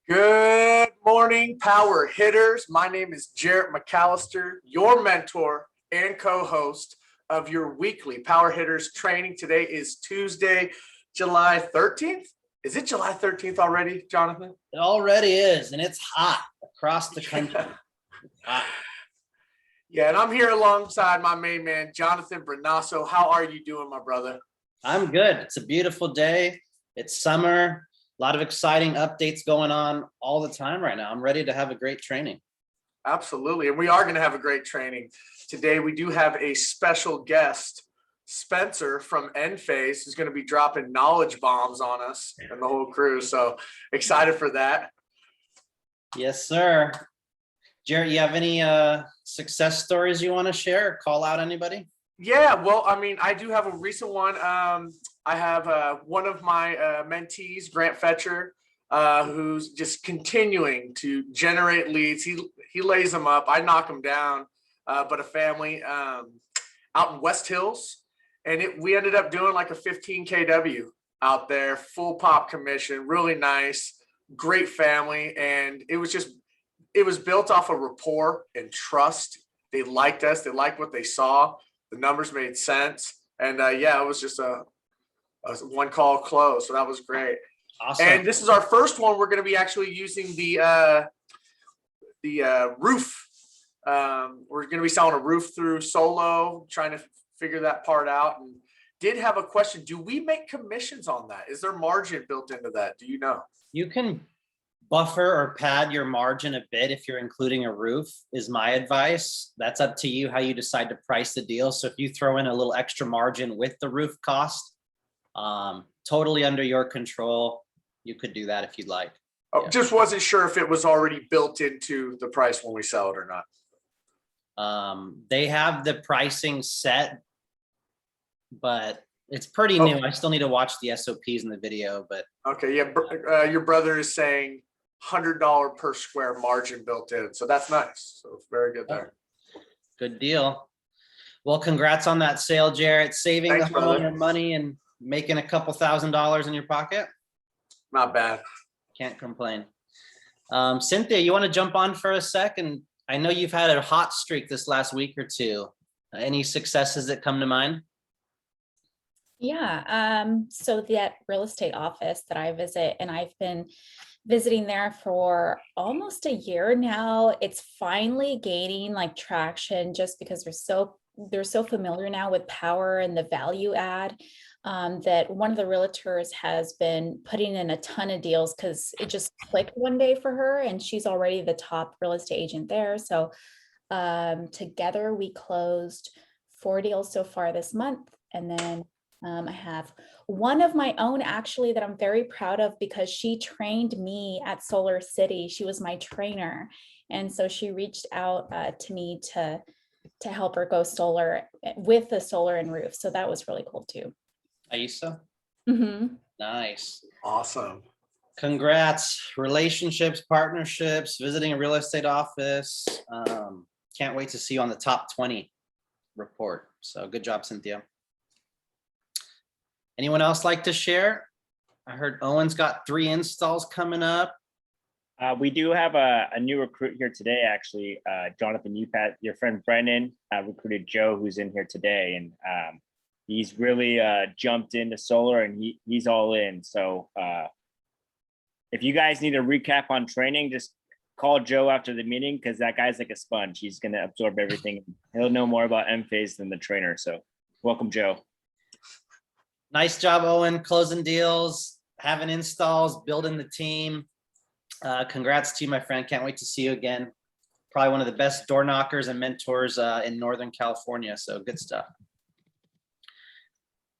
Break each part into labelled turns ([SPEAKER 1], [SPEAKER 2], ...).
[SPEAKER 1] Good morning, Powur Hitters. My name is Jarrett McAllister, your mentor and co-host of your weekly Powur Hitters training. Today is Tuesday, July 13th. Is it July 13th already, Jonathan?
[SPEAKER 2] It already is, and it's hot across the country.
[SPEAKER 1] Yeah, and I'm here alongside my main man, Jonathan Brunasso. How are you doing, my brother?
[SPEAKER 2] I'm good. It's a beautiful day. It's summer. A lot of exciting updates going on all the time right now. I'm ready to have a great training.
[SPEAKER 1] Absolutely. And we are going to have a great training. Today, we do have a special guest, Spencer from Enphase, who's going to be dropping knowledge bombs on us and the whole crew. So excited for that.
[SPEAKER 2] Yes, sir. Jarrett, you have any success stories you want to share or call out anybody?
[SPEAKER 1] Yeah, well, I mean, I do have a recent one. I have one of my mentees, Grant Fetcher, who's just continuing to generate leads. He lays them up. I knock them down. But a family out in West Hills, and we ended up doing like a 15 kW out there, full pop commission, really nice, great family, and it was built off of rapport and trust. They liked us. They liked what they saw. The numbers made sense. And yeah, it was just a one call close. So that was great.
[SPEAKER 2] Awesome.
[SPEAKER 1] And this is our first one. We're going to be actually using the roof. We're going to be selling a roof through Solo, trying to figure that part out. And did have a question. Do we make commissions on that? Is there margin built into that? Do you know?
[SPEAKER 2] You can buffer or pad your margin a bit if you're including a roof, is my advice. That's up to you how you decide to price the deal. So if you throw in a little extra margin with the roof cost, totally under your control, you could do that if you'd like.
[SPEAKER 1] Oh,
[SPEAKER 2] yeah.
[SPEAKER 1] Just wasn't sure if it was already built into the price when we sell it or not.
[SPEAKER 2] They have the pricing set, but it's pretty new. I still need to watch the SOPs in the video, but
[SPEAKER 1] okay. Yeah. Your brother is saying $100 per square margin built in. So that's nice. So very good there.
[SPEAKER 2] Good deal. Well, congrats on that sale, Jarrett. Saving
[SPEAKER 1] Thanks,
[SPEAKER 2] the
[SPEAKER 1] brother.
[SPEAKER 2] homeowner money and making a couple $1,000s in your pocket.
[SPEAKER 1] Not bad.
[SPEAKER 2] Can't complain. Cynthia, you want to jump on for a sec? And I know you've had a hot streak this last week or two. Any successes that come to mind?
[SPEAKER 3] Yeah. So that real estate office that I visit, and I've been visiting there for almost a year now. It's finally gaining like traction just because they're so familiar now with Powur and the value add, that one of the realtors has been putting in a ton of deals because it just clicked one day for her, and she's already the top real estate agent there. So together we closed 4 deals so far this month. And then I have one of my own actually that I'm very proud of because she trained me at Solar City. She was my trainer. And so she reached out to me to help her go solar with the solar and roof. So that was really cool too.
[SPEAKER 2] Aisa?
[SPEAKER 3] Mm-hmm.
[SPEAKER 2] Nice.
[SPEAKER 1] Awesome.
[SPEAKER 2] Congrats. Relationships, partnerships, visiting a real estate office. Can't wait to see you on the top 20 report. So good job, Cynthia. Anyone else like to share? I heard Owen's got 3 installs coming up.
[SPEAKER 4] We do have a new recruit here today, actually. Jonathan, your friend Brennan recruited Joe, who's in here today, and he's really jumped into solar, and he's all in. So if you guys need a recap on training, just call Joe after the meeting, because that guy's like a sponge. He's going to absorb everything. He'll know more about Enphase than the trainer. So welcome, Joe.
[SPEAKER 2] Nice job, Owen, closing deals, having installs, building the team. Congrats to you, my friend. Can't wait to see you again. Probably one of the best door knockers and mentors in Northern California. So good stuff.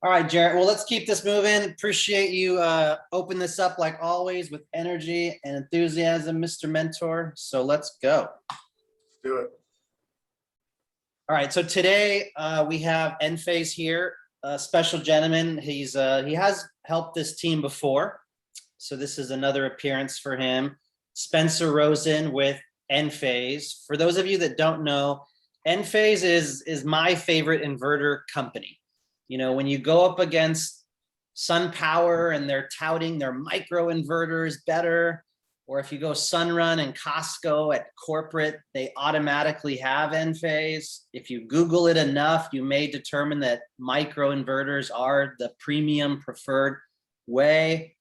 [SPEAKER 2] All right, Jarrett. Well, let's keep this moving. Appreciate you open this up like always with energy and enthusiasm, Mr. Mentor. So let's go.
[SPEAKER 1] Let's do it.
[SPEAKER 2] All right. So today we have Enphase here. A special gentleman. He has helped this team before, so this is another appearance for him. Spencer Rosen with Enphase. For those of you that don't know, Enphase is my favorite inverter company. You know, when you go up against SunPower and they're touting their micro inverters better, or if you go Sunrun and Costco at corporate, they automatically have Enphase. If you Google it enough, you may determine that micro inverters are the premium preferred way.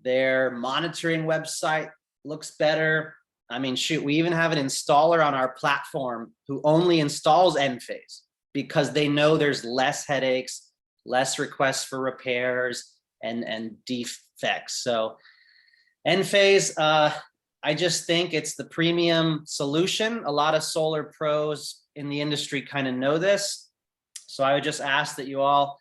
[SPEAKER 2] Their monitoring website looks better. I mean, shoot, we even have an installer on our platform who only installs Enphase because they know there's less headaches, less requests for repairs and defects. So Enphase, I just think it's the premium solution. A lot of solar pros in the industry kind of know this. So I would just ask that you all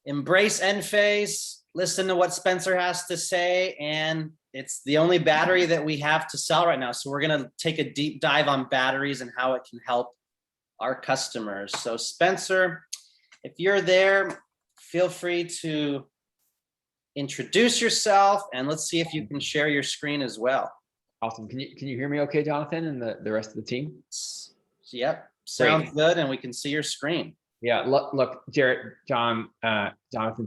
[SPEAKER 2] embrace Enphase, listen to what Spencer has to say, and it's the only battery that we have to sell right now. So we're gonna take a deep dive on batteries and how it can help our customers. So Spencer, if you're there, feel free to introduce yourself and let's see if you can share your screen as well.
[SPEAKER 5] Awesome. Can you hear me okay, Jonathan, and the rest of the team?
[SPEAKER 2] Yep, sounds good, and we can see your screen.
[SPEAKER 5] Yeah, look, Jarrett, Jonathan,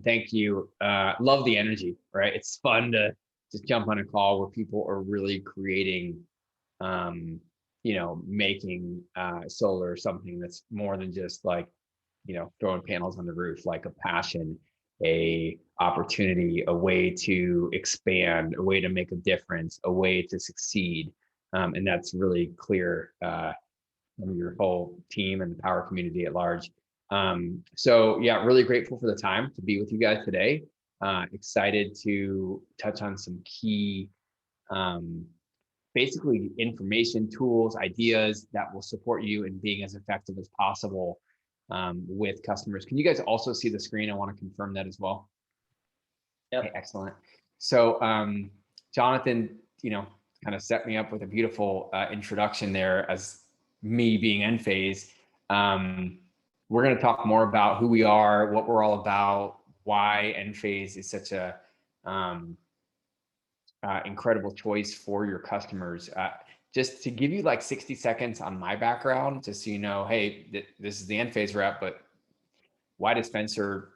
[SPEAKER 5] thank you. Love the energy, right? It's fun to just jump on a call where people are really creating, making solar something that's more than just like, throwing panels on the roof, like a passion, a opportunity, a way to expand, a way to make a difference, a way to succeed. And that's really clear from your whole team and the Powur community at large. So yeah, really grateful for the time to be with you guys today. Excited to touch on some key, basically information, tools, ideas that will support you in being as effective as possible with customers. Can you guys also see the screen? I want to confirm that as well.
[SPEAKER 2] Yep.
[SPEAKER 5] Okay, excellent. So Jonathan, kind of set me up with a beautiful introduction there as me being Enphase. We're going to talk more about who we are, what we're all about, why Enphase is such a incredible choice for your customers. Just to give you like 60 seconds on my background, just so you know, hey, this is the Enphase rep, but why does Spencer,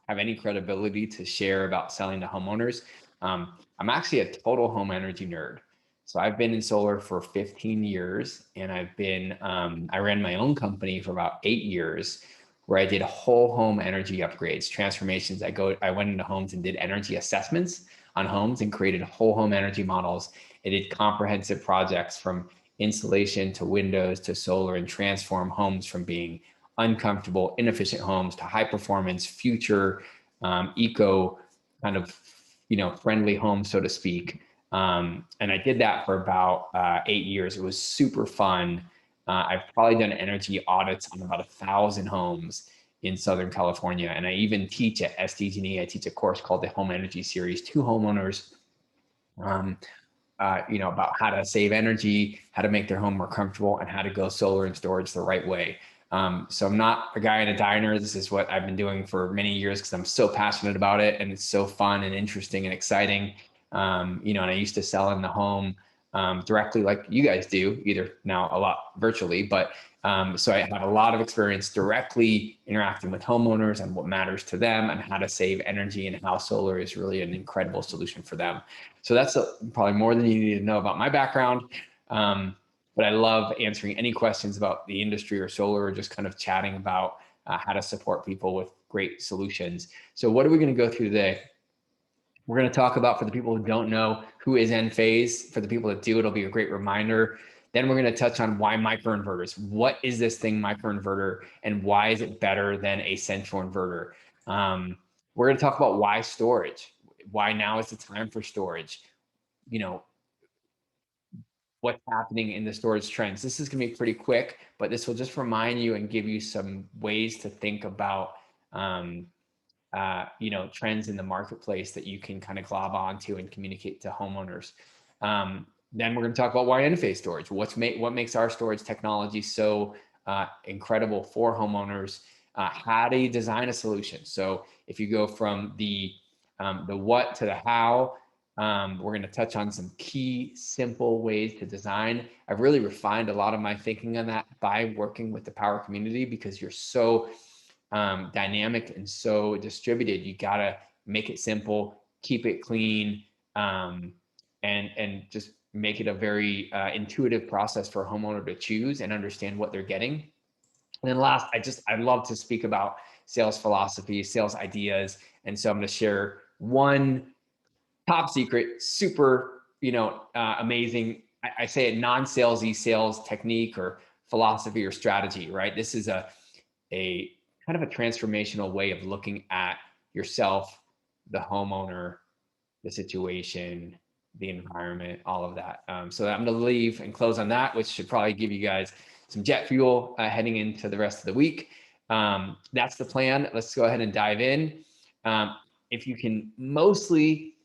[SPEAKER 5] have any credibility to share about selling to homeowners? I'm actually a total home energy nerd. So I've been in solar for 15 years and I've been, I ran my own company for about 8 years where I did whole home energy upgrades, transformations. I went into homes and did energy assessments on homes and created whole home energy models. I did comprehensive projects from insulation to windows to solar and transform homes from being uncomfortable, inefficient homes to high performance, future, eco kind of, friendly homes, so to speak. And I did that for about 8 years. It was super fun. I've probably done energy audits on about 1,000 homes in Southern California. And I even teach at SDG&E. I teach a course called the Home Energy Series to homeowners, about how to save energy, how to make their home more comfortable, and how to go solar and storage the right way. So I'm not a guy in a diner. This is what I've been doing for many years because I'm so passionate about it and it's so fun and interesting and exciting. And I used to sell in the home directly like you guys do, either now a lot virtually, but so I have a lot of experience directly interacting with homeowners and what matters to them and how to save energy and how solar is really an incredible solution for them. So that's probably more than you need to know about my background. But I love answering any questions about the industry or solar or just kind of chatting about how to support people with great solutions. So what are we going to go through today? We're going to talk about, for the people who don't know, who is Enphase. For the people that do, it'll be a great reminder. Then we're going to touch on why microinverters. What is this thing, microinverter, and why is it better than a central inverter? We're going to talk about why storage. Why now is the time for storage? What's happening in the storage trends. This is going to be pretty quick, but this will just remind you and give you some ways to think about trends in the marketplace that you can kind of glob onto and communicate to homeowners. Then we're going to talk about why Enphase storage. What makes our storage technology so incredible for homeowners? How do you design a solution? So if you go from the what to the how, we're going to touch on some key, simple ways to design. I've really refined a lot of my thinking on that by working with the Powur community because you're so dynamic and so distributed. You got to make it simple, keep it clean, and just make it a very intuitive process for a homeowner to choose and understand what they're getting. And then last, I love to speak about sales philosophy, sales ideas. And so I'm going to share one top secret, super, amazing, I say it, non-salesy sales technique or philosophy or strategy, right? This is a kind of a transformational way of looking at yourself, the homeowner, the situation, the environment, all of that. So I'm going to leave and close on that, which should probably give you guys some jet fuel heading into the rest of the week. That's the plan. Let's go ahead and dive in. If you can mostly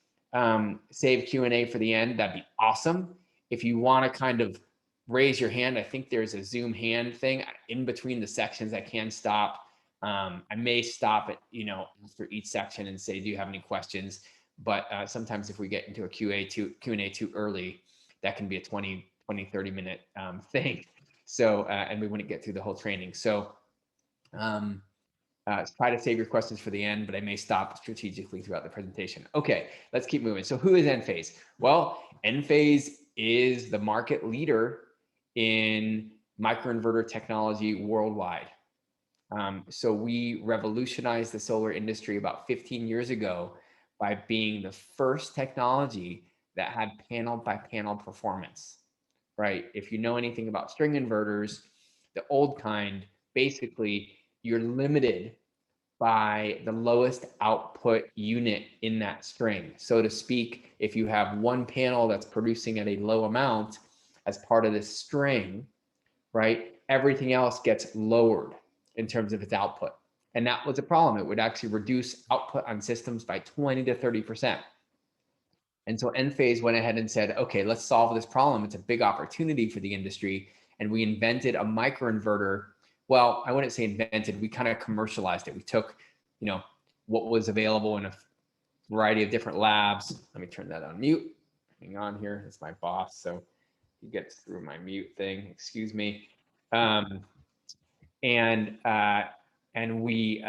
[SPEAKER 5] save Q&A for the end, that'd be awesome. If you want to kind of raise your hand, I think there's a Zoom hand thing in between the sections. I can stop. I may stop at, after each section and say, do you have any questions? But sometimes if we get into a Q&A too early, that can be a 20, 30 minute thing. So, and we wouldn't get through the whole training. So try to save your questions for the end, but I may stop strategically throughout the presentation. Okay, let's keep moving. So who is Enphase? Well, Enphase is the market leader in microinverter technology worldwide. So we revolutionized the solar industry about 15 years ago by being the first technology that had panel by panel performance, right? If you know anything about string inverters, the old kind, basically you're limited by the lowest output unit in that string. So to speak, if you have one panel that's producing at a low amount as part of this string, right, everything else gets lowered in terms of its output. And that was a problem. It would actually reduce output on systems by 20 to 30%. And so Enphase went ahead and said, okay, let's solve this problem. It's a big opportunity for the industry. And we invented a microinverter. Well, I wouldn't say invented, we kind of commercialized it. We took, what was available in a variety of different labs. Let me turn that on mute. Hang on here, it's my boss. So he gets through my mute thing, excuse me. And we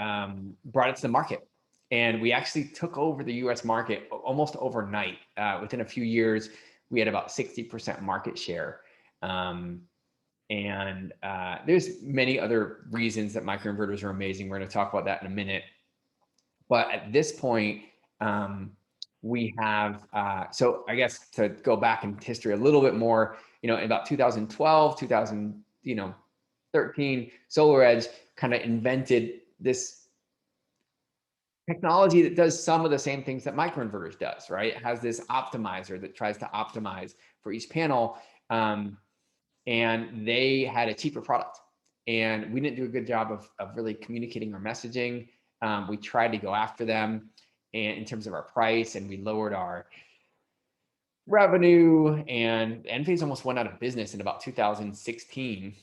[SPEAKER 5] brought it to the market. And we actually took over the US market almost overnight. Within a few years, we had about 60% market share. There's many other reasons that microinverters are amazing. We're going to talk about that in a minute. But at this point, we have, so I guess to go back in history a little bit more, in about 2012, 2013, SolarEdge kind of invented this technology that does some of the same things that microinverters does, right? It has this optimizer that tries to optimize for each panel. And they had a cheaper product. And we didn't do a good job of really communicating our messaging. We tried to go after them and in terms of our price, and we lowered our revenue, and Enphase almost went out of business in about 2016.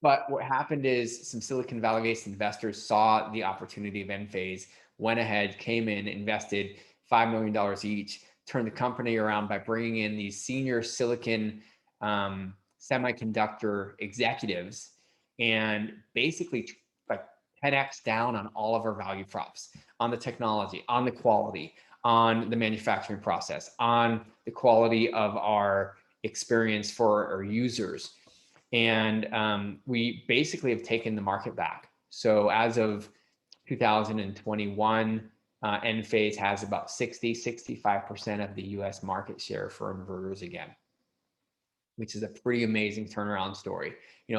[SPEAKER 5] But what happened is some Silicon Valley-based investors saw the opportunity of Enphase, went ahead, came in, invested $5 million each, turned the company around by bringing in these senior silicon semiconductor executives, and basically like 10x down on all of our value props, on the technology, on the quality, on the manufacturing process, on the quality of our experience for our users. And we basically have taken the market back. So as of 2021, Enphase has about 65% of the US market share for inverters again, which is a pretty amazing turnaround story.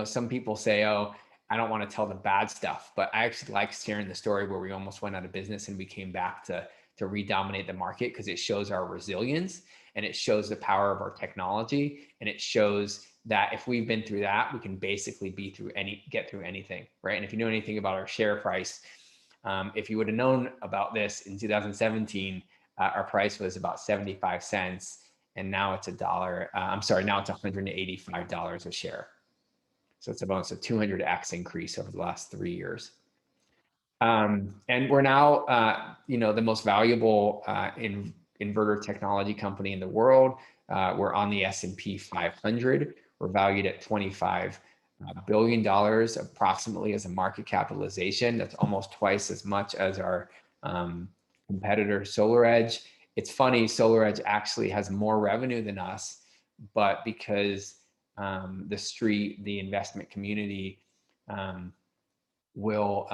[SPEAKER 5] Some people say, oh, I don't want to tell the bad stuff, but I actually like sharing the story where we almost went out of business and we came back to redominate the market, because it shows our resilience and it shows the power of our technology. And it shows that if we've been through that, we can basically get through anything, right? And if you know anything about our share price, if you would have known about this in 2017, our price was about 75 cents, and now it's $1. Now it's $185 a share. So it's about a 200x increase over the last 3 years. And we're now, the most valuable inverter technology company in the world. We're on the S&P 500. We're valued at $25 $1 billion approximately as a market capitalization. That's almost twice as much as our competitor SolarEdge. It's funny, SolarEdge actually has more revenue than us, but because the street, the investment community will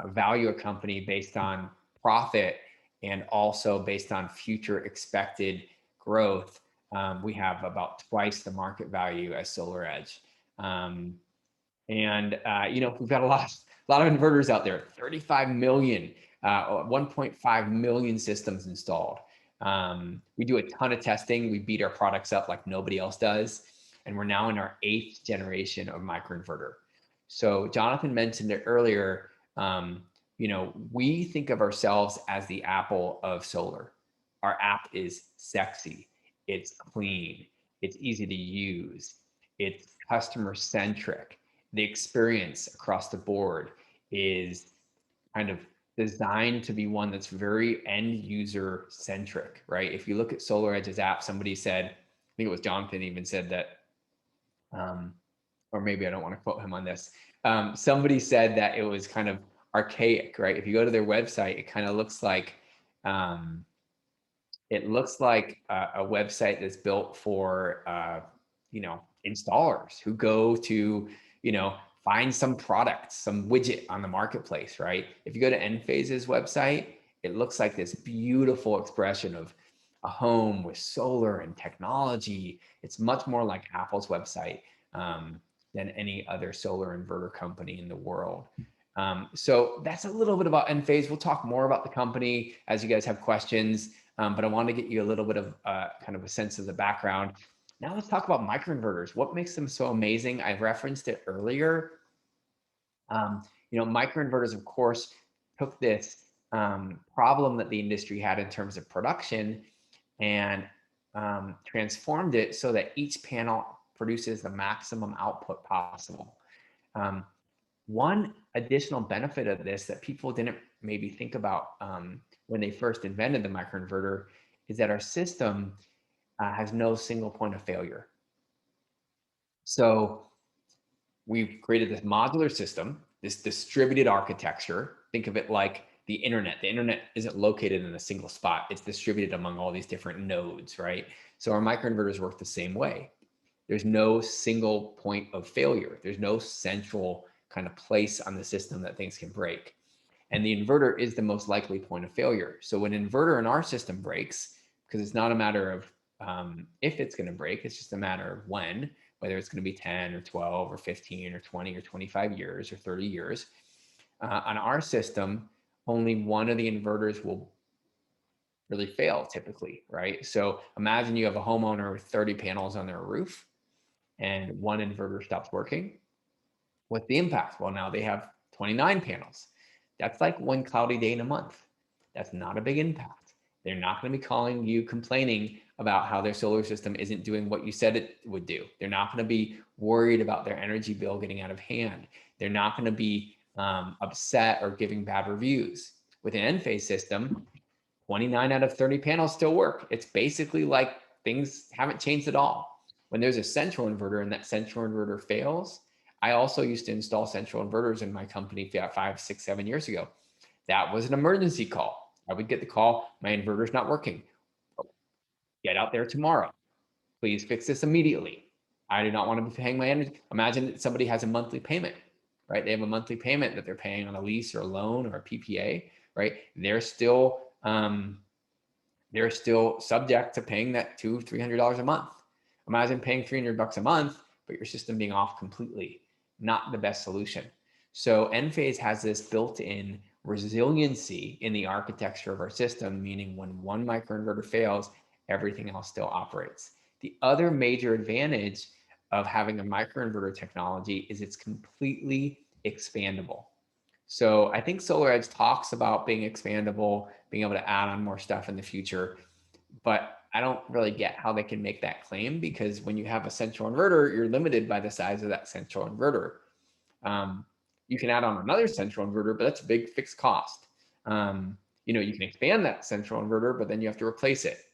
[SPEAKER 5] value a company based on profit and also based on future expected growth, we have about twice the market value as SolarEdge. We've got a lot of inverters out there, 35 million, 1.5 million systems installed. We do a ton of testing. We beat our products up like nobody else does. And we're now in our 8th generation of microinverter. So Jonathan mentioned it earlier. We think of ourselves as the Apple of solar. Our app is sexy. It's clean. It's easy to use. It's customer centric. The experience across the board is kind of designed to be one that's very end user centric, right? If you look at SolarEdge's app, somebody said, I think it was Jonathan even said that, or maybe I don't want to quote him on this. Somebody said that it was kind of archaic, right? If you go to their website, it kind of looks like, a website that's built for, installers who go to, find some product, some widget on the marketplace, right? If you go to Enphase's website, it looks like this beautiful expression of a home with solar and technology. It's much more like Apple's website than any other solar inverter company in the world. So that's a little bit about Enphase. We'll talk more about the company as you guys have questions, but I want to get you a little bit of kind of a sense of the background. Now let's talk about microinverters. What makes them so amazing? I referenced it earlier. Microinverters, of course, took this problem that the industry had in terms of production and transformed it so that each panel produces the maximum output possible. One additional benefit of this that people didn't maybe think about when they first invented the microinverter is that our system has no single point of failure. So we've created this modular system, this distributed architecture. Think of it like the internet. The internet isn't located in a single spot. It's distributed among all these different nodes, right? So our microinverters work the same way. There's no single point of failure. There's no central kind of place on the system that things can break. And the inverter is the most likely point of failure. So when an inverter in our system breaks, because it's not a matter of if it's going to break, it's just a matter of when, whether it's going to be 10 or 12 or 15 or 20 or 25 years or 30 years. On our system, only one of the inverters will really fail typically, right? So imagine you have a homeowner with 30 panels on their roof and one inverter stops working. What's the impact? Well, now they have 29 panels. That's like one cloudy day in a month. That's not a big impact. They're not going to be calling you complaining about how their solar system isn't doing what you said it would do. They're not going to be worried about their energy bill getting out of hand. They're not going to be upset or giving bad reviews. With an Enphase system, 29 out of 30 panels still work. It's basically like things haven't changed at all. When there's a central inverter and that central inverter fails, I also used to install central inverters in my company 5, 6, 7 years ago. That was an emergency call. I would get the call, my inverter's not working. Get out there tomorrow. Please fix this immediately. I do not want to be paying my energy. Imagine that somebody has a monthly payment, right? They have a monthly payment that they're paying on a lease or a loan or a PPA, right? They're still subject to paying that $200, $300 a month. Imagine paying $300 a month, but your system being off completely. Not the best solution. So Enphase has this built-in resiliency in the architecture of our system, meaning when one microinverter fails, everything else still operates. The other major advantage of having a microinverter technology is it's completely expandable. So I think SolarEdge talks about being expandable, being able to add on more stuff in the future, but I don't really get how they can make that claim, because when you have a central inverter, you're limited by the size of that central inverter. You can add on another central inverter, but that's a big fixed cost. You can expand that central inverter, but then you have to replace it.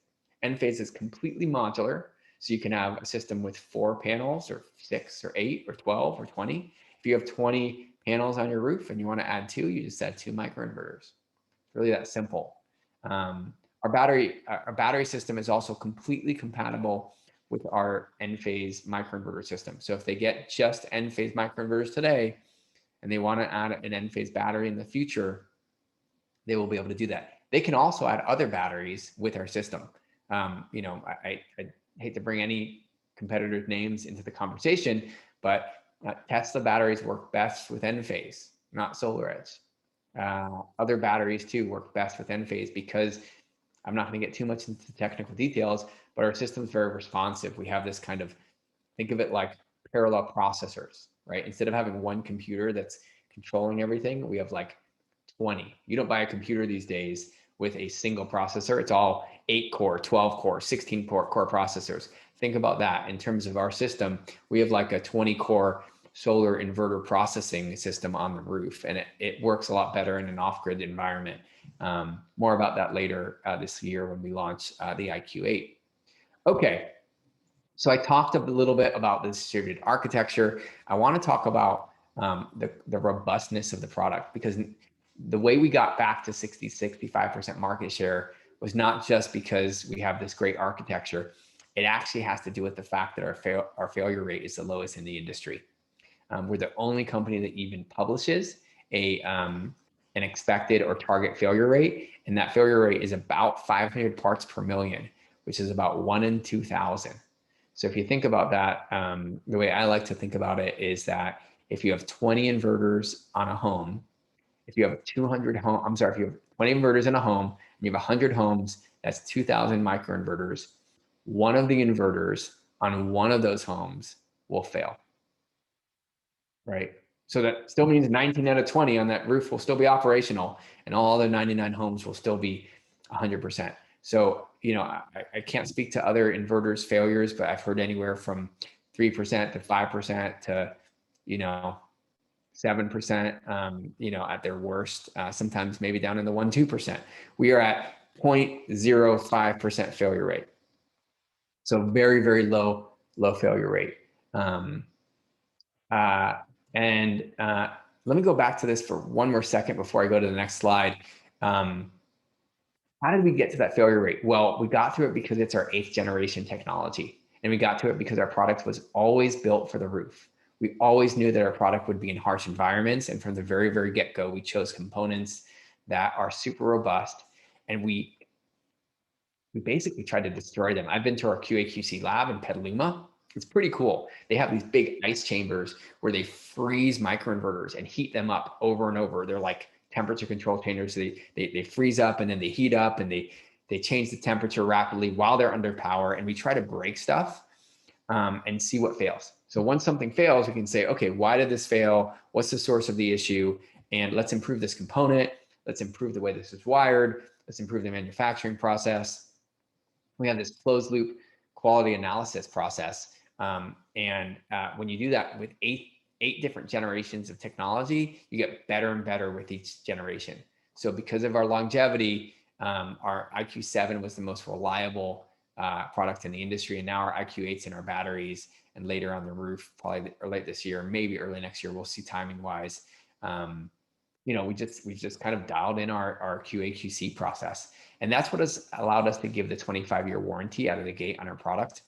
[SPEAKER 5] Enphase is completely modular. So you can have a system with 4 panels or 6 or 8 or 12 or 20. If you have 20 panels on your roof and you want to add 2, you just add 2 microinverters. It's really that simple. Our battery system is also completely compatible with our Enphase microinverter system. So if they get just Enphase microinverters today and they want to add an Enphase battery in the future, they will be able to do that. They can also add other batteries with our system. You know, I hate to bring any competitors' names into the conversation, but Tesla batteries work best with Enphase, not SolarEdge. Other batteries too work best with Enphase because I'm not going to get too much into technical details, but our system is very responsive. We have this kind of, think of it like parallel processors, right? Instead of having one computer that's controlling everything, we have like 20. You don't buy a computer these days with a single processor. It's all 8 core, 12 core, 16 core processors. Think about that in terms of our system. We have like a 20 core solar inverter processing system on the roof, and it works a lot better in an off-grid environment. More about that later this year when we launch the IQ8. Okay, so I talked a little bit about the distributed architecture. I want to talk about the robustness of the product, because the way we got back to 65% market share was not just because we have this great architecture. It actually has to do with the fact that our failure rate is the lowest in the industry. We're the only company that even publishes an expected or target failure rate, and that failure rate is about 500 parts per million, which is about 1 in 2,000. So if you think about that, the way I like to think about it is that if you have 20 inverters on a home, if you have if you have 20 inverters in a home and you have 100 homes, that's 2,000 microinverters. One of the inverters on one of those homes will fail, right? So that still means 19 out of 20 on that roof will still be operational, and all other 99 homes will still be 100%. So, you know, I can't speak to other inverters failures, but I've heard anywhere from 3% to 5% to, you know, 7%, you know, at their worst, sometimes maybe down in the 1-2%. We are at 0.05% failure rate. So very, very low failure rate. Let me go back to this for one more second before I go to the next slide. How did we get to that failure rate? Well, we got to it because it's our 8th generation technology. And we got to it because our product was always built for the roof. We always knew that our product would be in harsh environments. And from the very, very get-go, we chose components that are super robust. And we basically tried to destroy them. I've been to our QA/QC lab in Petaluma. It's pretty cool. They have these big ice chambers where they freeze microinverters and heat them up over and over. They're like temperature control chambers. They freeze up and then they heat up, and they change the temperature rapidly while they're under power. And we try to break stuff and see what fails. So once something fails, we can say, okay, why did this fail? What's the source of the issue? And let's improve this component. Let's improve the way this is wired. Let's improve the manufacturing process. We have this closed loop quality analysis process. When you do that with eight different generations of technology, you get better and better with each generation. So because of our longevity, our IQ7 was the most reliable product in the industry, and now our IQ8's in our batteries, and later on the roof, probably late this year, maybe early next year, we'll see timing wise. You know, we just kind of dialed in our QA/QC process, and that's what has allowed us to give the 25-year warranty out of the gate on our product.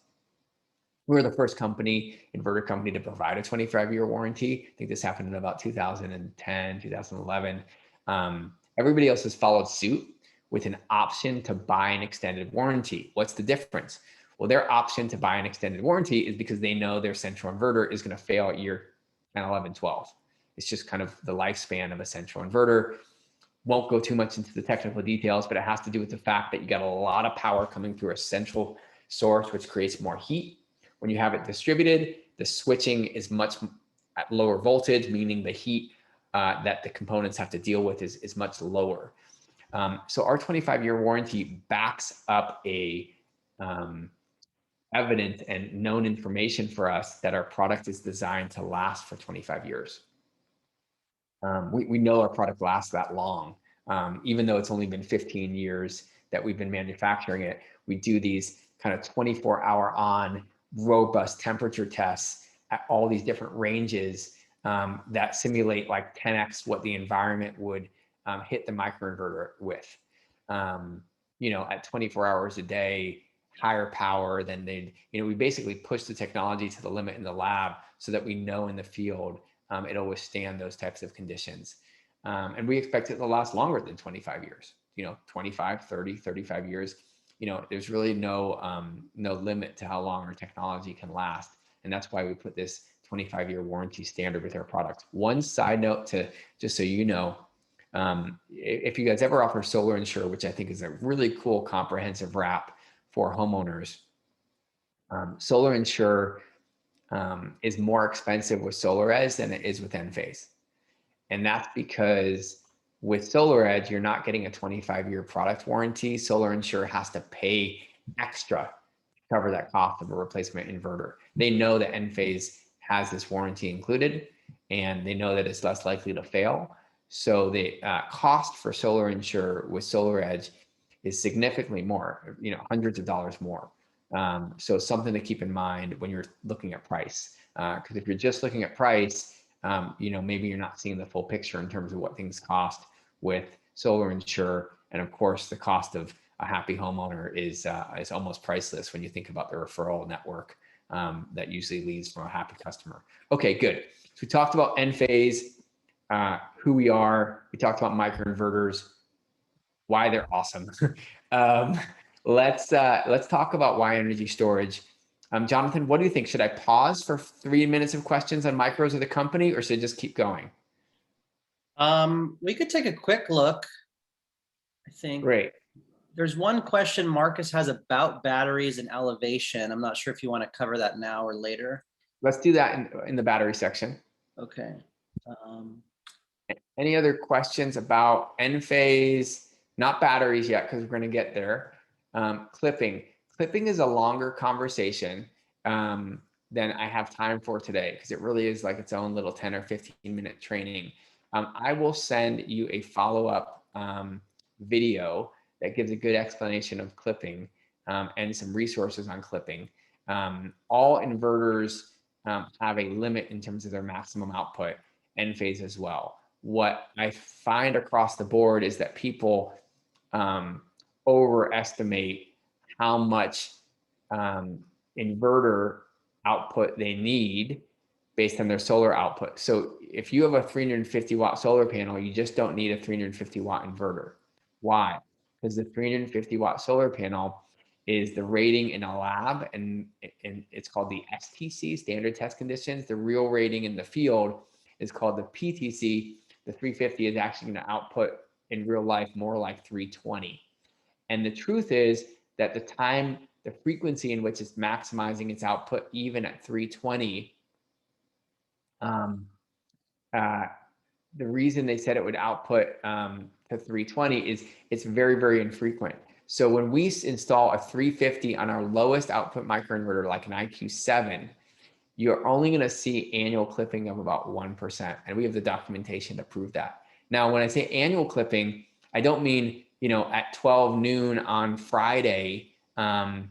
[SPEAKER 5] We were the first inverter company to provide a 25-year warranty. I think this happened in about 2010, 2011. Everybody else has followed suit with an option to buy an extended warranty. What's the difference? Well, their option to buy an extended warranty is because they know their central inverter is going to fail at year 10, 11, 12. It's just kind of the lifespan of a central inverter. Won't go too much into the technical details, but it has to do with the fact that you got a lot of power coming through a central source, which creates more heat. When you have it distributed, the switching is much at lower voltage, meaning the heat that the components have to deal with is much lower. So our 25-year warranty backs up a evident and known information for us that our product is designed to last for 25 years. We know our product lasts that long, even though it's only been 15 years that we've been manufacturing it. We do these kind of 24-hour on robust temperature tests at all these different ranges that simulate like 10x what the environment would hit the microinverter with. At 24 hours a day, higher power than we basically push the technology to the limit in the lab so that we know in the field it'll withstand those types of conditions. And we expect it to last longer than 25 years, 25, 30, 35 years. There's really no limit to how long our technology can last. And that's why we put this 25-year warranty standard with our products. One side note to, just so you know, if you guys ever offer Solar Insure, which I think is a really cool comprehensive wrap for homeowners, Solar Insure is more expensive with SolarEdge than it is with Enphase. And that's because with SolarEdge, you're not getting a 25-year product warranty. Solar Insure has to pay extra to cover that cost of a replacement inverter. They know that Enphase has this warranty included, and they know that it's less likely to fail. So the cost for Solar Insure with SolarEdge is significantly more, hundreds of dollars more. So something to keep in mind when you're looking at price. Because if you're just looking at price, maybe you're not seeing the full picture in terms of what things cost with Solar Insure. And of course, the cost of a happy homeowner is almost priceless when you think about the referral network that usually leads from a happy customer. Okay, good. So we talked about Enphase, who we are. We talked about microinverters, why they're awesome. Let's talk about why energy storage. Jonathan, what do you think? Should I pause for 3 minutes of questions on micros of the company, or should I just keep going?
[SPEAKER 2] We could take a quick look. I think
[SPEAKER 5] Great.
[SPEAKER 2] there's one question Marcus has about batteries and elevation. I'm not sure if you want to cover that now or later.
[SPEAKER 5] Let's do that in the battery section.
[SPEAKER 2] Okay.
[SPEAKER 5] Any other questions about Enphase? Not batteries yet, because we're going to get there. Clipping. Clipping is a longer conversation than I have time for today, because it really is like its own little 10 or 15-minute training. I will send you a follow-up video that gives a good explanation of clipping and some resources on clipping. All inverters have a limit in terms of their maximum output, Enphase as well. What I find across the board is that people overestimate how much inverter output they need based on their solar output. So if you have a 350 watt solar panel, you just don't need a 350 watt inverter. Why? Because the 350 watt solar panel is the rating in a lab, and it's called the STC, standard test conditions. The real rating in the field is called the PTC. The 350 is actually going to output in real life more like 320. And the truth is that the frequency in which it's maximizing its output, even at 320, the reason they said it would output to 320 is it's very, very infrequent. So when we install a 350 on our lowest output microinverter, like an IQ7, you're only going to see annual clipping of about 1%. And we have the documentation to prove that. Now, when I say annual clipping, I don't mean, at 12 noon on Friday, you're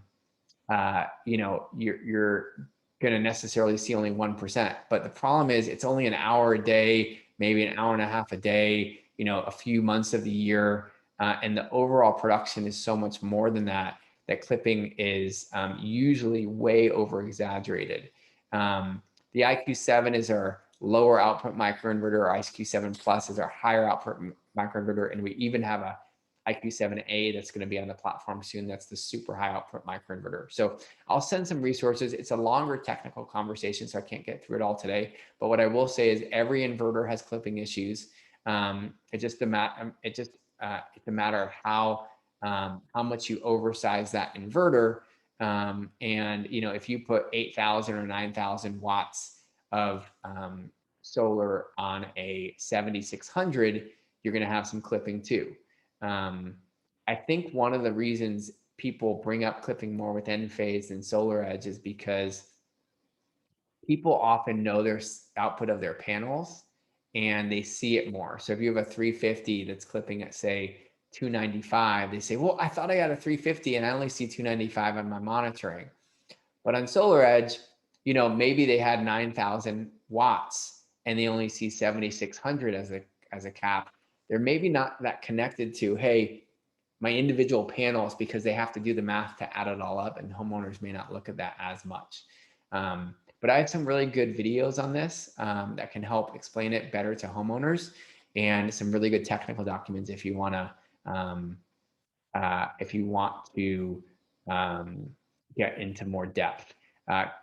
[SPEAKER 5] going to necessarily see only 1%. But the problem is it's only an hour a day, maybe an hour and a half a day, a few months of the year. And the overall production is so much more than that, that clipping is usually way over exaggerated. The IQ7 is our lower output microinverter. Our IQ7 Plus is our higher output microinverter. And we even have a IQ7A that's going to be on the platform soon. That's the super high output microinverter. So I'll send some resources. It's a longer technical conversation, so I can't get through it all today. But what I will say is every inverter has clipping issues. It's just a matter of how much you oversize that inverter. And if you put 8,000 or 9,000 watts of solar on a 7600, you're going to have some clipping too. I think one of the reasons people bring up clipping more with Enphase than SolarEdge is because people often know their output of their panels and they see it more. So if you have a 350 that's clipping at say 295, they say, well, I thought I got a 350 and I only see 295 on my monitoring. But on SolarEdge, you know, maybe they had 9,000 watts and they only see 7,600 as a cap. They're maybe not that connected to, hey, my individual panels, because they have to do the math to add it all up, and homeowners may not look at that as much. But I have some really good videos on this that can help explain it better to homeowners, and some really good technical documents if you want to get into more depth.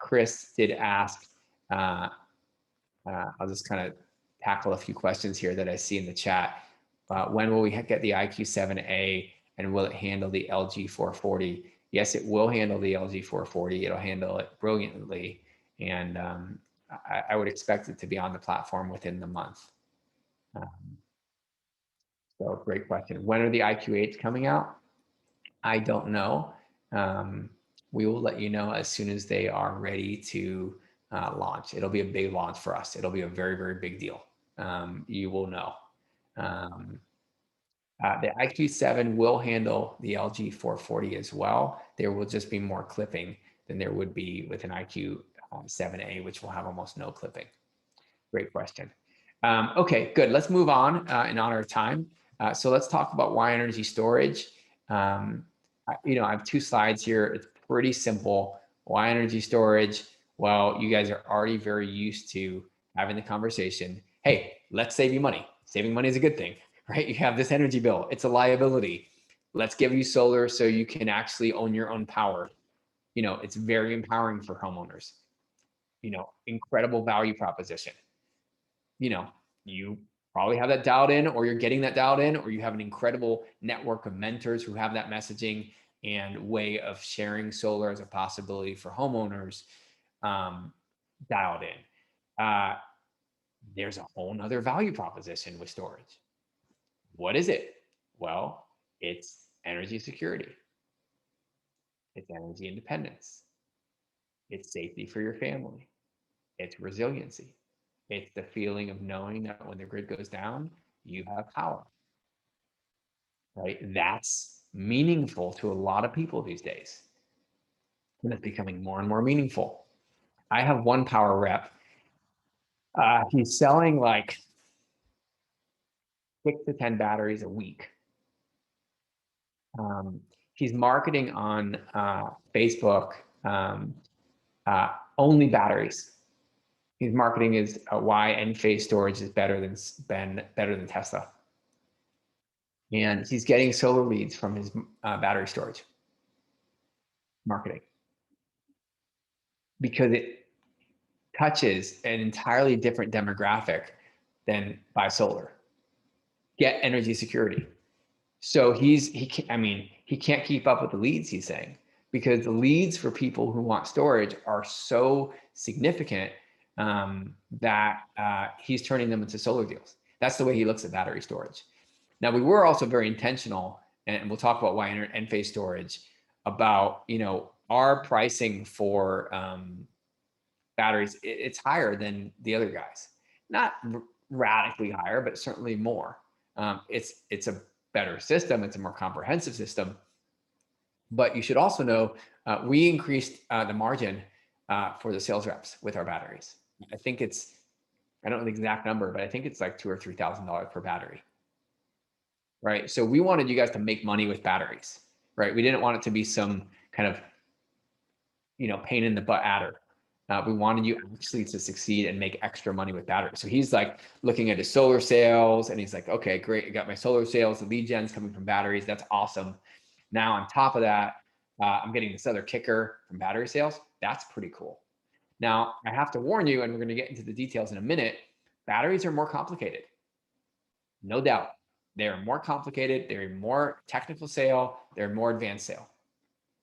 [SPEAKER 5] Chris did ask, I'll just kind of tackle a few questions here that I see in the chat. When will we get the IQ7A, and will it handle the LG 440? Yes, it will handle the LG 440. It'll handle it brilliantly. And I would expect it to be on the platform within the month. So great question. When are the IQ8s coming out? I don't know. We will let you know as soon as they are ready to launch. It'll be a big launch for us. It'll be a very, very big deal. You will know. The IQ7 will handle the LG 440 as well. There will just be more clipping than there would be with an IQ7A, which will have almost no clipping. Great question. Okay, good. Let's move on in honor of time. So let's talk about Y energy storage. I have 2 slides here. It's pretty simple. Y energy storage. Well, you guys are already very used to having the conversation. Hey, let's save you money. Saving money is a good thing, right? You have this energy bill. It's a liability. Let's give you solar so you can actually own your own power. It's very empowering for homeowners. Incredible value proposition. You probably have that dialed in, or you're getting that dialed in, or you have an incredible network of mentors who have that messaging and way of sharing solar as a possibility for homeowners dialed in. There's a whole nother value proposition with storage. What is it? Well, it's energy security. It's energy independence. It's safety for your family. It's resiliency. It's the feeling of knowing that when the grid goes down, you have power, right? That's meaningful to a lot of people these days. And it's becoming more and more meaningful. I have one Powur rep. He's selling like 6 to 10 batteries a week. He's marketing on Facebook only batteries. He's marketing is why Enphase storage is better than Tesla. And he's getting solar leads from his battery storage marketing, because it touches an entirely different demographic than buy solar. Get energy security. So he can't keep up with the leads, he's saying, because the leads for people who want storage are so significant that he's turning them into solar deals. That's the way he looks at battery storage. Now, we were also very intentional, and we'll talk about why Enphase storage, about our pricing for batteries. It's higher than the other guys, not radically higher, but certainly more. It's a better system. It's a more comprehensive system. But you should also know we increased the margin for the sales reps with our batteries. I think I don't know the exact number, but I think it's like $2,000 or $3,000 per battery. Right. So we wanted you guys to make money with batteries, right? We didn't want it to be some kind of, pain in the butt adder. We wanted you actually to succeed and make extra money with batteries. So he's like looking at his solar sales, and he's like, okay, great. I got my solar sales, the lead gen's coming from batteries. That's awesome. Now, on top of that, I'm getting this other kicker from battery sales. That's pretty cool. Now, I have to warn you, and we're going to get into the details in a minute, batteries are more complicated. No doubt. They're more complicated. They're more technical sale. They're more advanced sale,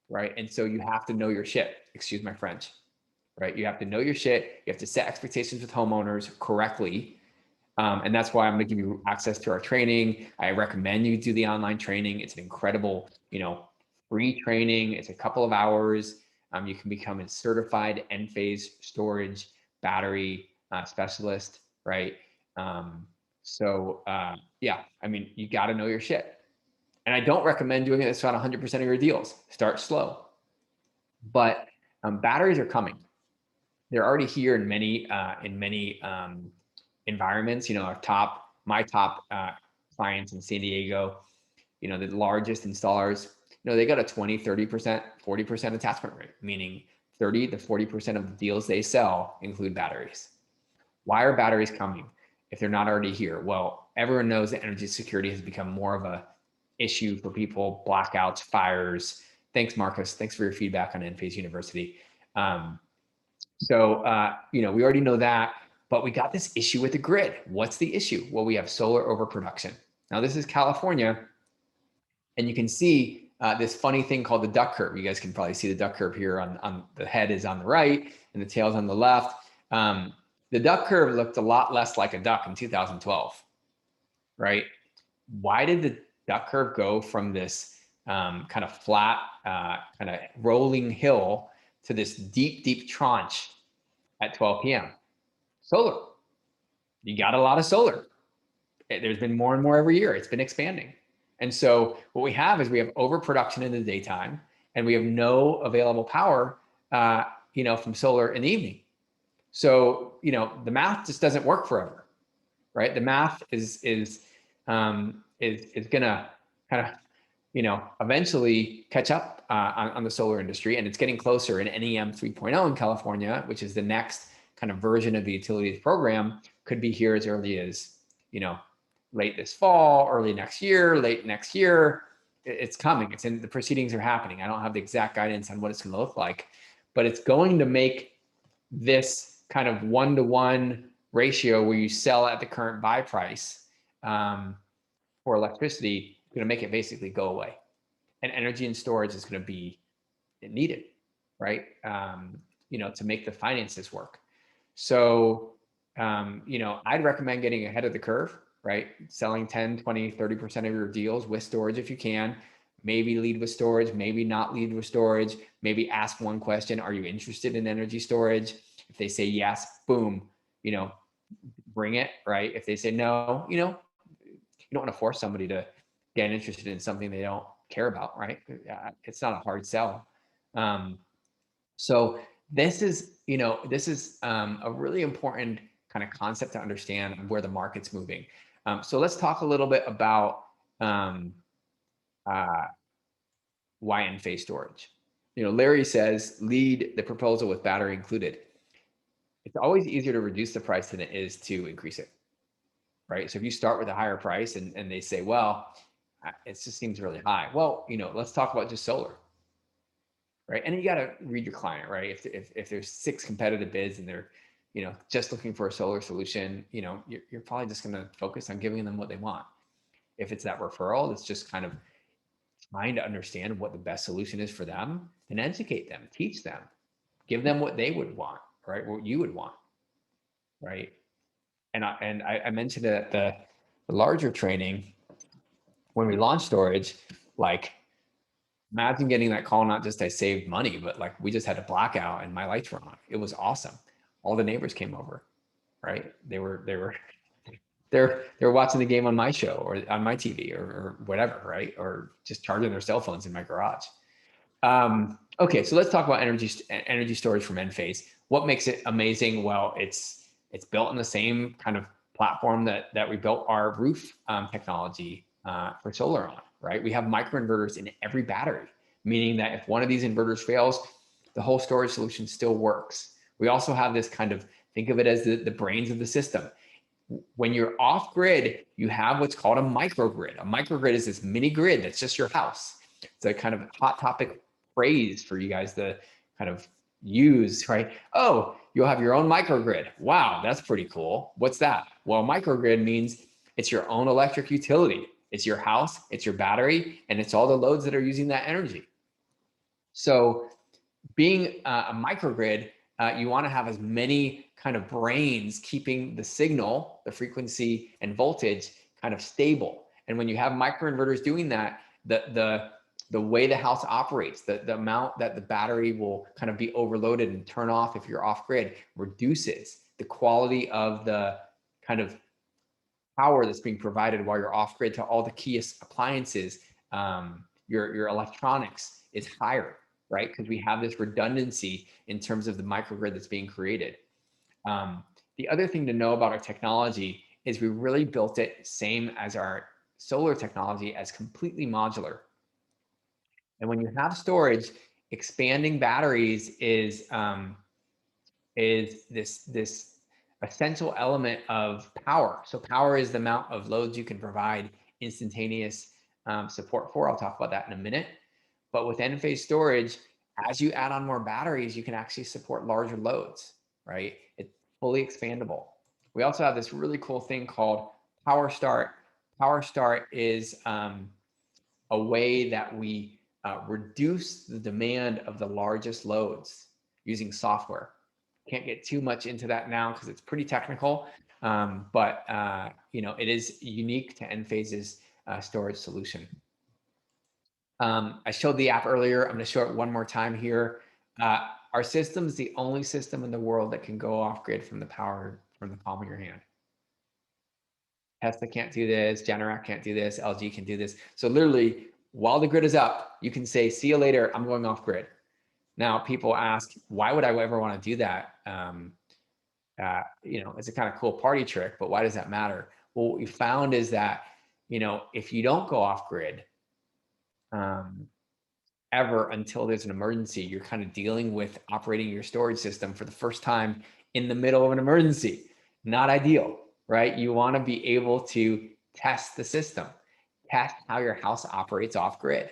[SPEAKER 5] right? And so you have to know your shit. Excuse my French, right? You have to know your shit. You have to set expectations with homeowners correctly. And that's why I'm going to give you access to our training. I recommend you do the online training. It's an incredible, free training. It's a couple of hours. You can become a certified Enphase storage battery specialist, right? You got to know your shit. And I don't recommend doing this on 100% of your deals. Start slow. But batteries are coming. They're already here in many environments. You know, my top clients in San Diego, you know, the largest installers, you know, they got a 20, 30%, 40% attachment rate, meaning 30 to 40% of the deals they sell include batteries. Why are batteries coming if they're not already here? Well, everyone knows that energy security has become more of a issue for people, blackouts, fires. Thanks, Marcus. Thanks for your feedback on Enphase University. You know, we already know that, but we got this issue with the grid. What's the issue? Well, we have solar overproduction. Now, this is California, and you can see this funny thing called the duck curve. You guys can probably see the duck curve here on the head is on the right and the tail's on the left. The duck curve looked a lot less like a duck in 2012, right? Why did the duck curve go from this kind of flat, kind of rolling hill to this deep, deep tranche at 12 p.m.? Solar. You got a lot of solar. There's been more and more every year. It's been expanding. And so what we have is we have overproduction in the daytime, and we have no available power, you know, from solar in the evening. So, you know, the math just doesn't work forever, right? The math is gonna kind of, you know, eventually catch up on the solar industry, and it's getting closer. In NEM 3.0 in California, which is the next kind of version of the utilities program, could be here as early as, you know, late this fall, early next year, late next year. It's coming. It's in the proceedings are happening. I don't have the exact guidance on what it's going to look like, but it's going to make this kind of 1-to-1 ratio where you sell at the current buy price for electricity, going to make it basically go away. And energy and storage is going to be needed, right? You know, to make the finances work. So, you know, I'd recommend getting ahead of the curve, right? Selling 10, 20, 30% of your deals with storage if you can. Maybe lead with storage, maybe not lead with storage. Maybe ask one question: are you interested in energy storage? If they say yes, boom, you know, bring it, right? If they say no, you know, you don't want to force somebody to get interested in something they don't care about, right? It's not a hard sell. So this is, you know, this is a really important kind of concept to understand where the market's moving. So let's talk a little bit about why Enphase storage. You know, Larry says, lead the proposal with battery included. It's always easier to reduce the price than it is to increase it, right? So if you start with a higher price and they say, well, it just seems really high. Well, you know, let's talk about just solar, right? And you got to read your client, right? If there's 6 competitive bids and they're, you know, just looking for a solar solution, you know, you're probably just going to focus on giving them what they want. If it's that referral, it's just kind of trying to understand what the best solution is for them and educate them, teach them, give them what they would want, right? What you would want, right? And I mentioned at the larger training when we launched storage, like, imagine getting that call, not just I saved money, but like we just had a blackout and my lights were on. It was awesome. All the neighbors came over, right? They were watching the game on my show or on my TV or whatever, right? Or just charging their cell phones in my garage. Okay, so let's talk about energy storage from Enphase. What makes it amazing? Well, it's built on the same kind of platform that we built our roof technology for solar on, right? We have microinverters in every battery, meaning that if one of these inverters fails, the whole storage solution still works. We also have this kind of, think of it as the brains of the system. When you're off grid, you have what's called a microgrid. A microgrid is this mini grid that's just your house. It's a kind of hot topic phrase for you guys to kind of use, right? Oh, you'll have your own microgrid. Wow, that's pretty cool. What's that? Well, microgrid means it's your own electric utility. It's your house, it's your battery, and it's all the loads that are using that energy. So being a microgrid, you want to have as many kind of brains keeping the signal, the frequency and voltage kind of stable. And when you have microinverters doing that, the way the house operates, the amount that the battery will kind of be overloaded and turn off if you're off grid reduces the quality of the kind of power that's being provided while you're off grid to all the key appliances Your electronics is higher, right? Because we have this redundancy in terms of the microgrid that's being created. The other thing to know about our technology is we really built it same as our solar technology, as completely modular. And when you have storage, expanding batteries is this essential element of power. So power is the amount of loads you can provide instantaneous support for. I'll talk about that in a minute. But with Enphase storage, as you add on more batteries, you can actually support larger loads, right? It's fully expandable. We also have this really cool thing called Power Start. Power Start is a way that we reduce the demand of the largest loads using software. Can't get too much into that now because it's pretty technical, but it is unique to Enphase's storage solution. I showed the app earlier. I'm going to show it one more time here. Our system is the only system in the world that can go off grid from the palm of your hand. Tesla can't do this, Generac can't do this, LG can do this. So literally, while the grid is up, you can say, see you later, I'm going off grid. Now, people ask, why would I ever want to do that? It's a kind of cool party trick, but why does that matter? Well, what we found is that, if you don't go off grid ever until there's an emergency, you're kind of dealing with operating your storage system for the first time in the middle of an emergency. Not ideal, right? You want to be able to test the system, test how your house operates off grid.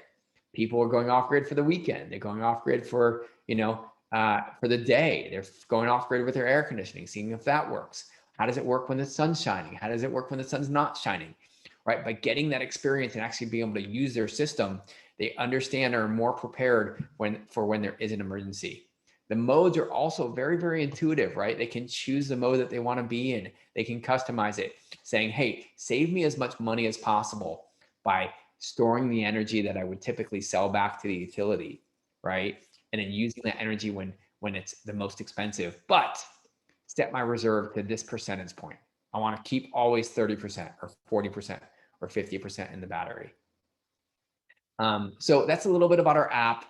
[SPEAKER 5] People are going off grid for the weekend. They're going off grid for the day. They're going off grid with their air conditioning, seeing if that works. How does it work when the sun's shining? How does it work when the sun's not shining? Right? By getting that experience and actually being able to use their system, they understand or are more prepared when there is an emergency. The modes are also very, very intuitive, right? They can choose the mode that they want to be in. They can customize it, saying, hey, save me as much money as possible by storing the energy that I would typically sell back to the utility, right? And then using that energy when it's the most expensive, but set my reserve to this percentage point. I want to keep always 30% or 40% or 50% in the battery. So that's a little bit about our app.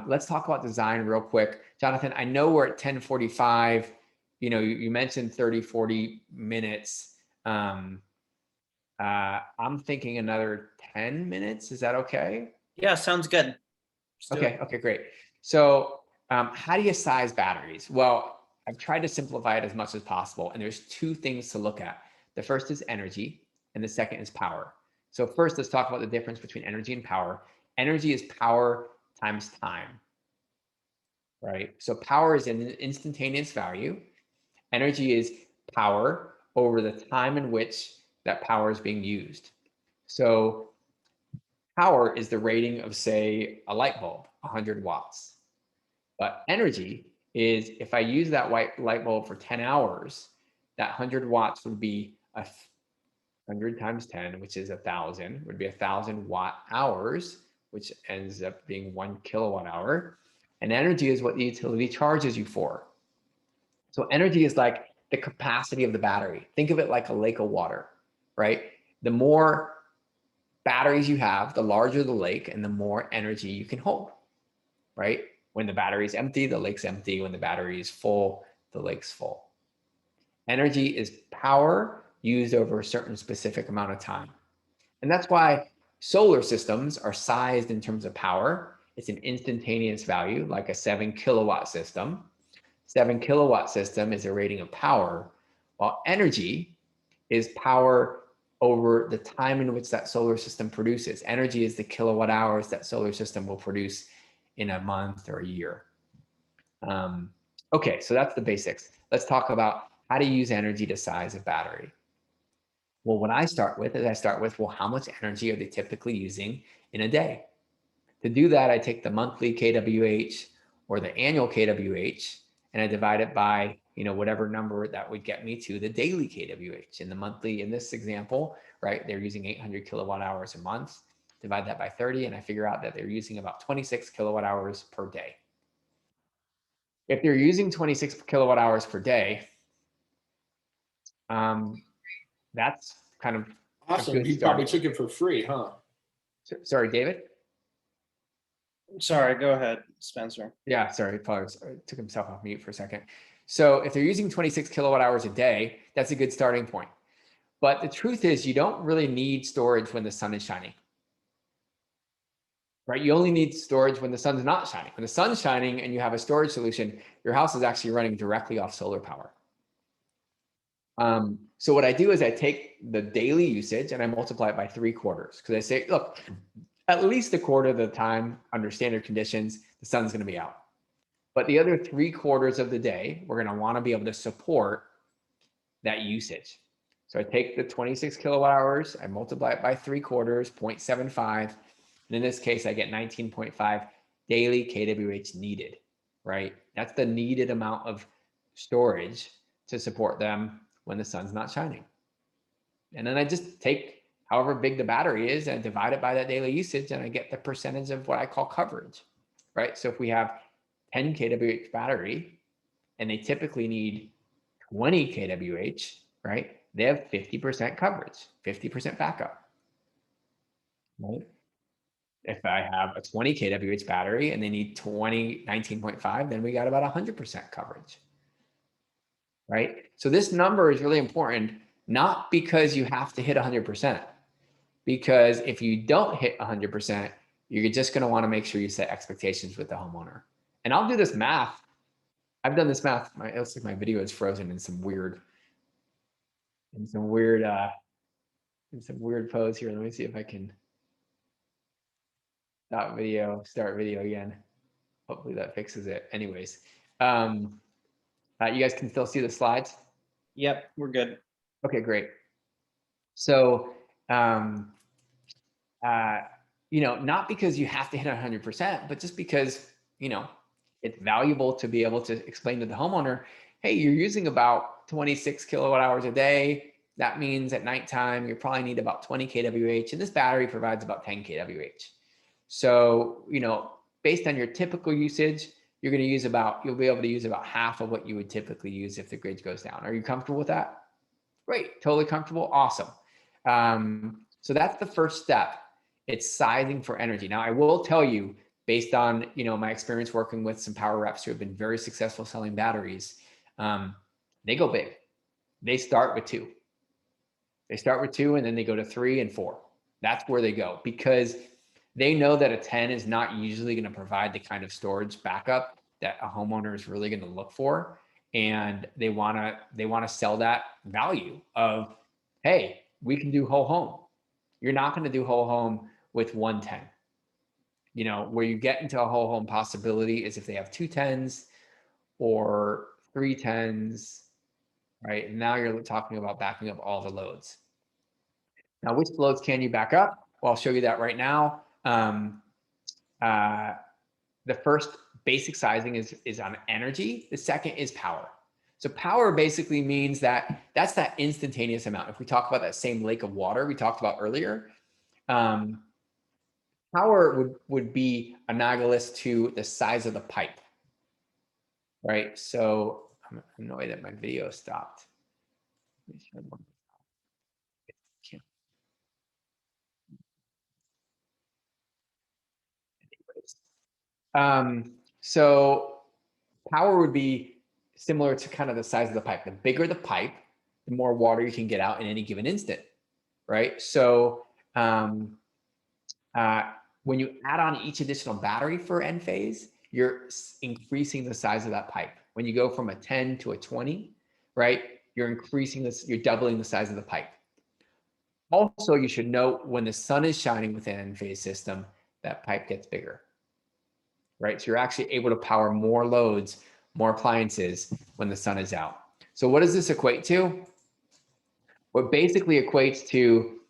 [SPEAKER 5] Let's talk about design real quick. Jonathan, I know we're at 10:45. You mentioned 30, 40 minutes. I'm thinking another 10 minutes. Is that okay?
[SPEAKER 2] Yeah, sounds good.
[SPEAKER 5] Okay, great. So how do you size batteries? Well, I've tried to simplify it as much as possible, and there's two things to look at. The first is energy, and the second is power. So first, let's talk about the difference between energy and power. Energy is power times time, right? So power is an instantaneous value. Energy is power over the time in which that power is being used. So power is the rating of, say, a light bulb, 100 watts. But energy is, if I use that white light bulb for 10 hours, that 100 watts would be 100 times 10, which is 1,000, would be 1,000 watt hours, which ends up being 1 kilowatt hour. And energy is what the utility charges you for. So energy is like the capacity of the battery. Think of it like a lake of water, right? The more batteries you have, the larger the lake and the more energy you can hold, right? When the battery is empty, the lake's empty. When the battery is full, the lake's full. Energy is power used over a certain specific amount of time. And that's why solar systems are sized in terms of power. It's an instantaneous value, like a 7 kilowatt system. 7 kilowatt system is a rating of power, while energy is power over the time in which that solar system produces. Energy is the kilowatt hours that solar system will produce in a month or a year. Okay, so that's the basics. Let's talk about how to use energy to size a battery. Well, what I start with is well, how much energy are they typically using in a day? To do that, I take the monthly kWh or the annual kWh, and I divide it by, whatever number that would get me to the daily kWh. In the monthly, in this example, right, they're using 800 kilowatt hours a month. Divide that by 30, and I figure out that they're using about 26 kilowatt hours per day. If they're using 26 kilowatt hours per day, that's kind of
[SPEAKER 6] awesome. He probably took it for free, huh?
[SPEAKER 5] Sorry, David.
[SPEAKER 2] Sorry, go ahead, Spencer.
[SPEAKER 5] Yeah, sorry, Powur took himself off mute for a second. So if they're using 26 kilowatt hours a day, that's a good starting point. But the truth is you don't really need storage when the sun is shining. Right? You only need storage when the sun's not shining. When the sun's shining and you have a storage solution, your house is actually running directly off solar power. So what I do is I take the daily usage and I multiply it by 3/4 because I say, look, at least a quarter of the time under standard conditions, the sun's going to be out. But the other 3/4 of the day, we're going to want to be able to support that usage. So I take the 26 kilowatt hours, I multiply it by 3/4, 0.75. And in this case, I get 19.5 daily kWh needed, right? That's the needed amount of storage to support them when the sun's not shining. And then I just take however big the battery is and divide it by that daily usage and I get the percentage of what I call coverage, right? So if we have 10 kWh battery and they typically need 20 kWh, right? They have 50% coverage, 50% backup, right? If I have a 20 kWh battery and they need 19.5, then we got about 100% coverage, right? So this number is really important, not because you have to hit 100%, because if you don't hit 100%, you're just going to want to make sure you set expectations with the homeowner. And I'll do this math. I've done this math. It looks like my video is frozen in some weird pose here. Let me see if I can start video again. Hopefully that fixes it. Anyways, you guys can still see the slides?
[SPEAKER 2] Yep, we're good.
[SPEAKER 5] Okay, great. So, not because you have to hit 100%, but just because, it's valuable to be able to explain to the homeowner, hey, you're using about 26 kilowatt hours a day. That means at nighttime, you probably need about 20 kWh, and this battery provides about 10 kWh. So, based on your typical usage, you'll be able to use about half of what you would typically use if the grid goes down. Are you comfortable with that? Great, totally comfortable, awesome. So that's the first step. It's sizing for energy. Now, I will tell you, based on my experience working with some power reps who have been very successful selling batteries, they go big. They start with 2. They start with 2 and then they go to 3 and 4. That's where they go because they know that a 10 is not usually going to provide the kind of storage backup that a homeowner is really going to look for. And they want to sell that value of, hey, we can do whole home. You're not going to do whole home with 110. Where you get into a whole home possibility is if they have 2 10s or 3 10s, right? And now you're talking about backing up all the loads. Now, which loads can you back up? Well, I'll show you that right now. The first basic sizing is on energy. The second is power. So power basically means that's that instantaneous amount. If we talk about that same lake of water we talked about earlier, power would be analogous to the size of the pipe, right? So I'm annoyed that my video stopped. So power would be similar to kind of the size of the pipe. The bigger the pipe, the more water you can get out in any given instant, right? So when you add on each additional battery for Enphase, you're increasing the size of that pipe. When you go from a 10 to a 20, right? You're increasing this, you're doubling the size of the pipe. Also, you should note when the sun is shining within an Enphase system, that pipe gets bigger, right? So you're actually able to power more loads, more appliances when the sun is out. So what does this equate to? What basically equates to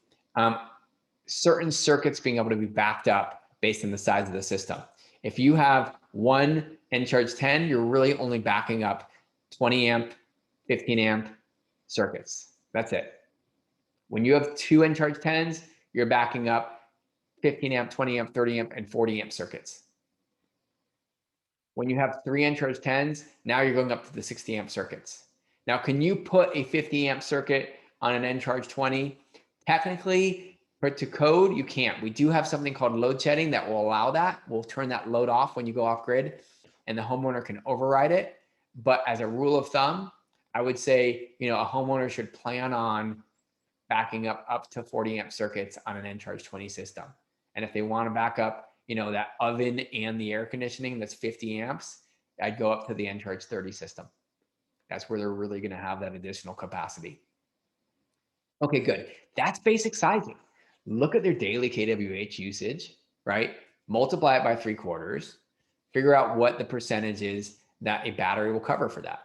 [SPEAKER 5] certain circuits being able to be backed up based on the size of the system. If you have one Encharge 10, you're really only backing up 20 amp, 15 amp circuits. That's it. When you have 2 Encharge 10s, you're backing up 15 amp, 20 amp, 30 amp, and 40 amp circuits. When you have 3 Encharge 10s, now you're going up to the 60 amp circuits. Now, can you put a 50 amp circuit on an Encharge 20? Technically, But to code, you can't. We do have something called load shedding that will allow that. We'll turn that load off when you go off grid and the homeowner can override it. But as a rule of thumb, I would say, you know, a homeowner should plan on backing up to 40 amp circuits on an Encharge 20 system. And if they want to back up, you know, that oven and the air conditioning, that's 50 amps, I'd go up to the Encharge 30 system. That's where they're really going to have that additional capacity. Okay, good. That's basic sizing. Look at their daily kWh usage, right? Multiply it by 3/4, figure out what the percentage is that a battery will cover for that,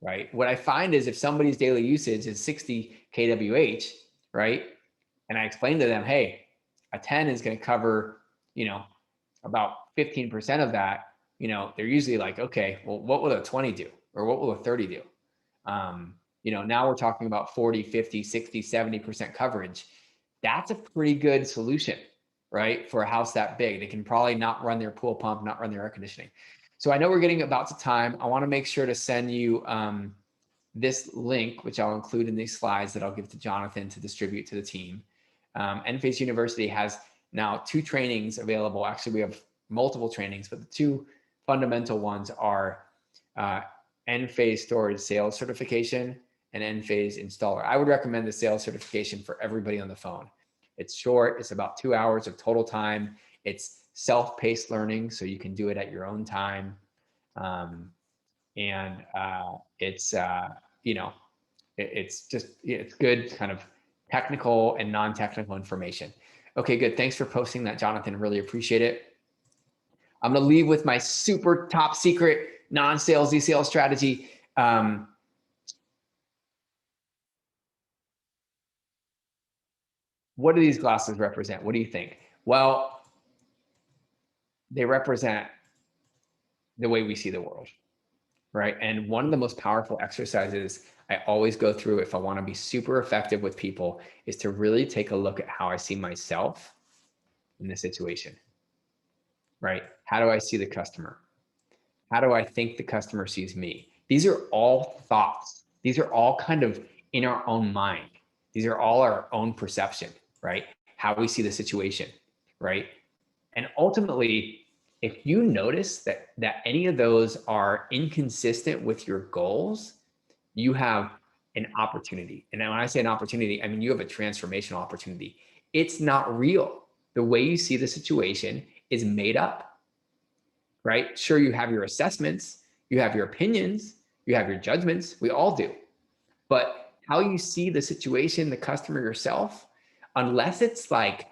[SPEAKER 5] right? What I find is if somebody's daily usage is 60 kWh, right? And I explain to them, hey, a 10 is going to cover, you know, about 15% of that, you know, they're usually like, okay, well, what will a 20 do? Or what will a 30 do? You know, now we're talking about 40, 50, 60, 70% coverage. That's a pretty good solution, right? For a house that big. They can probably not run their pool pump, not run their air conditioning. So I know we're getting about to time. I want to make sure to send you this link, which I'll include in these slides that I'll give to Jonathan to distribute to the team. Enphase University has now 2 trainings available. Actually, we have multiple trainings, but the 2 fundamental ones are Enphase storage sales certification and Enphase installer. I would recommend the sales certification for everybody on the phone. It's short. It's about 2 hours of total time. It's self-paced learning, so you can do it at your own time. It's you know, it's good kind of technical and non-technical information. Okay, good. Thanks for posting that, Jonathan. Really appreciate it. I'm going to leave with my super top secret non-salesy sales strategy. What do these glasses represent? What do you think? Well, they represent the way we see the world, right? And one of the most powerful exercises I always go through if I want to be super effective with people is to really take a look at how I see myself in the situation, right? How do I see the customer? How do I think the customer sees me? These are all thoughts. These are all kind of in our own mind. These are all our own perception, right? How we see the situation, right? And ultimately, if you notice that any of those are inconsistent with your goals, you have an opportunity. And when I say an opportunity, I mean, you have a transformational opportunity. It's not real. The way you see the situation is made up, right? Sure, you have your assessments, you have your opinions, you have your judgments. We all do. But how you see the situation, the customer, yourself, unless it's like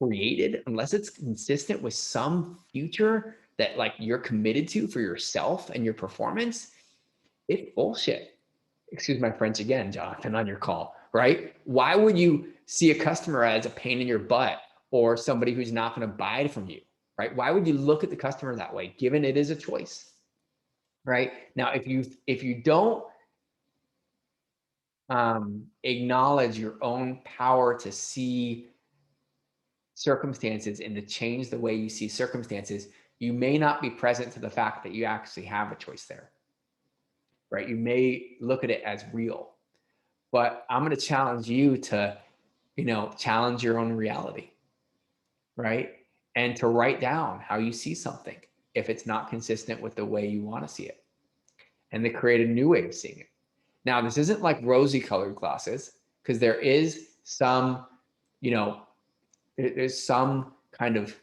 [SPEAKER 5] created, unless it's consistent with some future that like you're committed to for yourself and your performance, it's bullshit. Excuse my French again, Jonathan, on your call, right? Why would you see a customer as a pain in your butt or somebody who's not going to buy it from you, right? Why would you look at the customer that way, given it is a choice, right? Now, if you don't acknowledge your own power to see circumstances and to change the way you see circumstances, you may not be present to the fact that you actually have a choice there, right? You may look at it as real, but I'm going to challenge you to, you know, challenge your own reality, right? And to write down how you see something if it's not consistent with the way you want to see it, and to create a new way of seeing it. Now, this isn't like rosy colored glasses, because there is some, you know, there's some kind of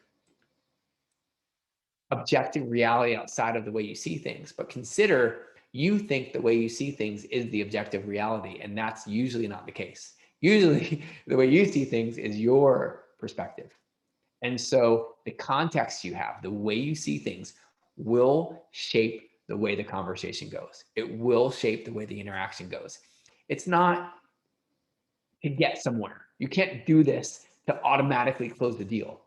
[SPEAKER 5] objective reality outside of the way you see things. But consider you think the way you see things is the objective reality, and that's usually not the case. Usually the way you see things is your perspective. And so the context you have, the way you see things, will shape the way the conversation goes. It will shape the way the interaction goes. It's not to get somewhere. You can't do this to automatically close the deal.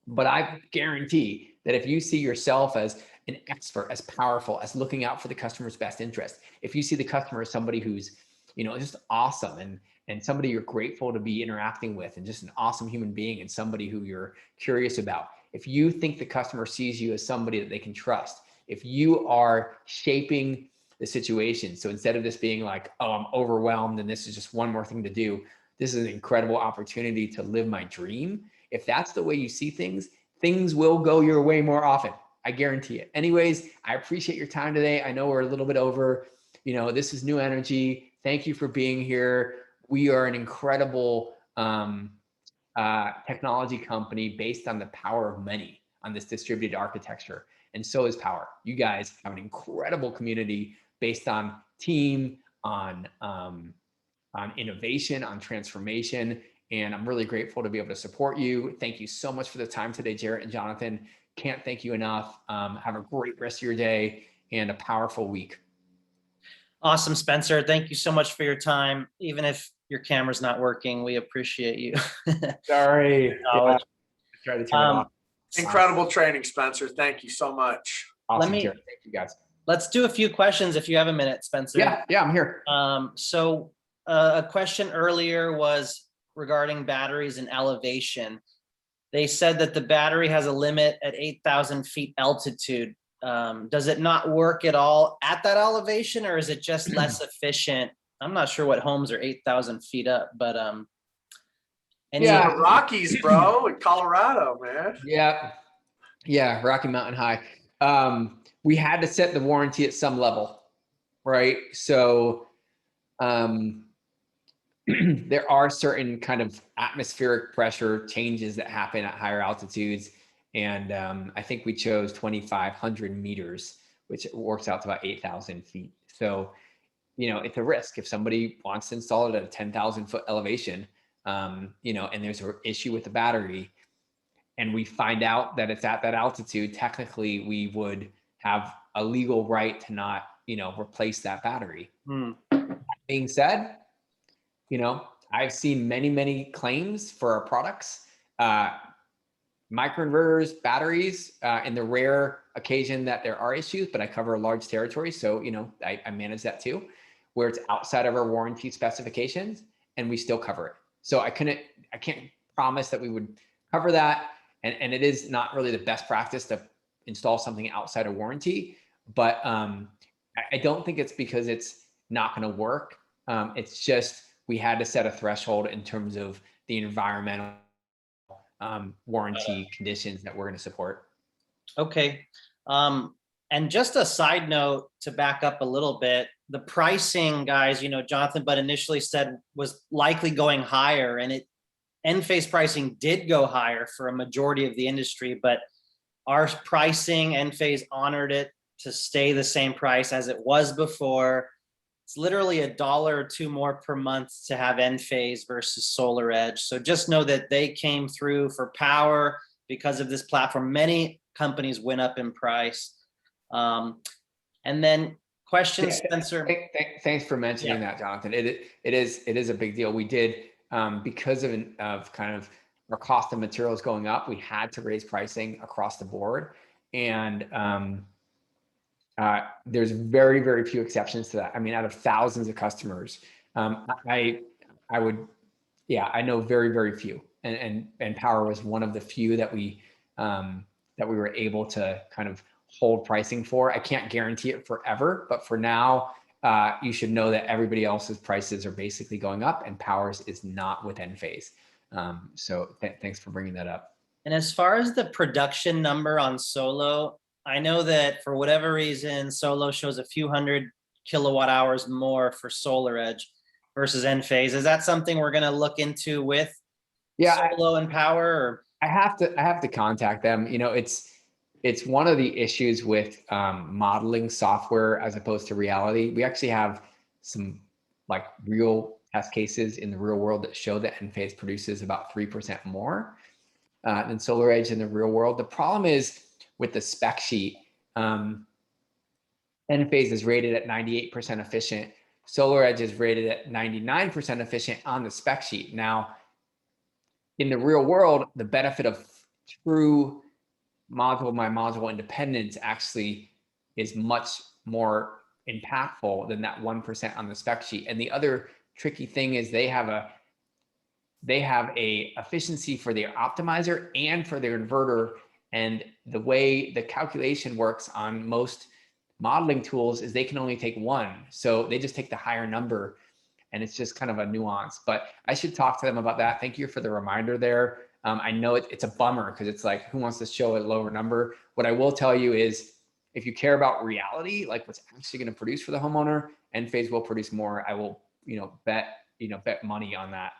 [SPEAKER 5] But I guarantee that if you see yourself as an expert, as powerful, as looking out for the customer's best interest, if you see the customer as somebody who's, you know, just awesome and somebody you're grateful to be interacting with, and just an awesome human being, and somebody who you're curious about, if you think the customer sees you as somebody that they can trust, if you are shaping the situation, so instead of this being like, oh, I'm overwhelmed and this is just one more thing to do, this is an incredible opportunity to live my dream. If that's the way you see things, things will go your way more often. I guarantee it. Anyways, I appreciate your time today. I know we're a little bit over, you know, this is New Energy. Thank you for being here. We are an incredible technology company based on the power of many on this distributed architecture. And so is Powur. You guys have an incredible community based on team, on innovation, on transformation. And I'm really grateful to be able to support you. Thank you so much for the time today, Jarrett and Jonathan. Can't thank you enough. Have a great rest of your day and a powerful week.
[SPEAKER 2] Awesome, Spencer. Thank you so much for your time. Even if your camera's not working, we appreciate you.
[SPEAKER 5] Sorry. Yeah, try to turn it off.
[SPEAKER 1] Incredible training, Spencer. Thank you so much.
[SPEAKER 5] Awesome, Jarrett. Thank you, guys.
[SPEAKER 2] Let's do a few questions if you have a minute, Spencer.
[SPEAKER 5] Yeah, I'm here.
[SPEAKER 2] So a question earlier was regarding batteries and elevation. They said that the battery has a limit at 8,000 feet altitude. Does it not work at all at that elevation, or is it just less efficient? I'm not sure what homes are 8,000 feet up, but
[SPEAKER 1] yeah, Rockies, bro, in Colorado, man.
[SPEAKER 5] Yeah, Rocky Mountain High. We had to set the warranty at some level, right? So there are certain kind of atmospheric pressure changes that happen at higher altitudes. And I think we chose 2,500 meters, which works out to about 8,000 feet. So, you know, it's a risk if somebody wants to install it at a 10,000 foot elevation, you know, and there's an issue with the battery and we find out that it's at that altitude, technically we would have a legal right to not, you know, replace that battery. That being said, you know, I've seen many claims for our products, microinverters, batteries, in the rare occasion that there are issues, but I cover a large territory. So, you know, I manage that too, where it's outside of our warranty specifications and we still cover it. So I can't promise that we would cover that. And it is not really the best practice to install something outside of warranty, but I don't think it's because it's not going to work. It's just, we had to set a threshold in terms of the environmental warranty conditions that we're going to support.
[SPEAKER 2] Okay. And just a side note to back up a little bit, the pricing, guys, you know, Jonathan, but initially said was likely going higher, and Enphase pricing did go higher for a majority of the industry, but our pricing, Enphase honored it to stay the same price as it was before. It's literally $1 or $2 more per month to have Enphase versus SolarEdge. So just know that they came through for Powur because of this platform. Many companies went up in price. And then question, Spencer.
[SPEAKER 5] Thanks for mentioning that, Jonathan. It is a big deal. We did, because of kind of our cost of materials going up, we had to raise pricing across the board. And there's very few exceptions to that. I mean, out of thousands of customers, I know very few, and Powur was one of the few that we were able to kind of hold pricing for. I can't guarantee it forever, but for now, you should know that everybody else's prices are basically going up, and Powur's is not with Enphase. So thanks for bringing that up.
[SPEAKER 2] And as far as the production number on Solo, I know that for whatever reason, Solo shows a few hundred kilowatt hours more for SolarEdge versus Enphase. Is that something we're going to look into with Solo and Powur? Or?
[SPEAKER 5] I have to contact them. You know, it's one of the issues with modeling software as opposed to reality. We actually have some like real test cases in the real world that show that Enphase produces about 3% more than SolarEdge in the real world. The problem is with the spec sheet, Enphase is rated at 98% efficient. SolarEdge is rated at 99% efficient on the spec sheet. Now, in the real world, the benefit of true module by module independence actually is much more impactful than that 1% on the spec sheet. And the other tricky thing is they have a efficiency for their optimizer and for their inverter. And the way the calculation works on most modeling tools is they can only take one. So they just take the higher number. And it's just kind of a nuance, but I should talk to them about that. Thank you for the reminder there. I know it's a bummer because it's like, who wants to show a lower number? What I will tell you is, if you care about reality, like what's actually going to produce for the homeowner, Enphase will produce more. I will, bet money on that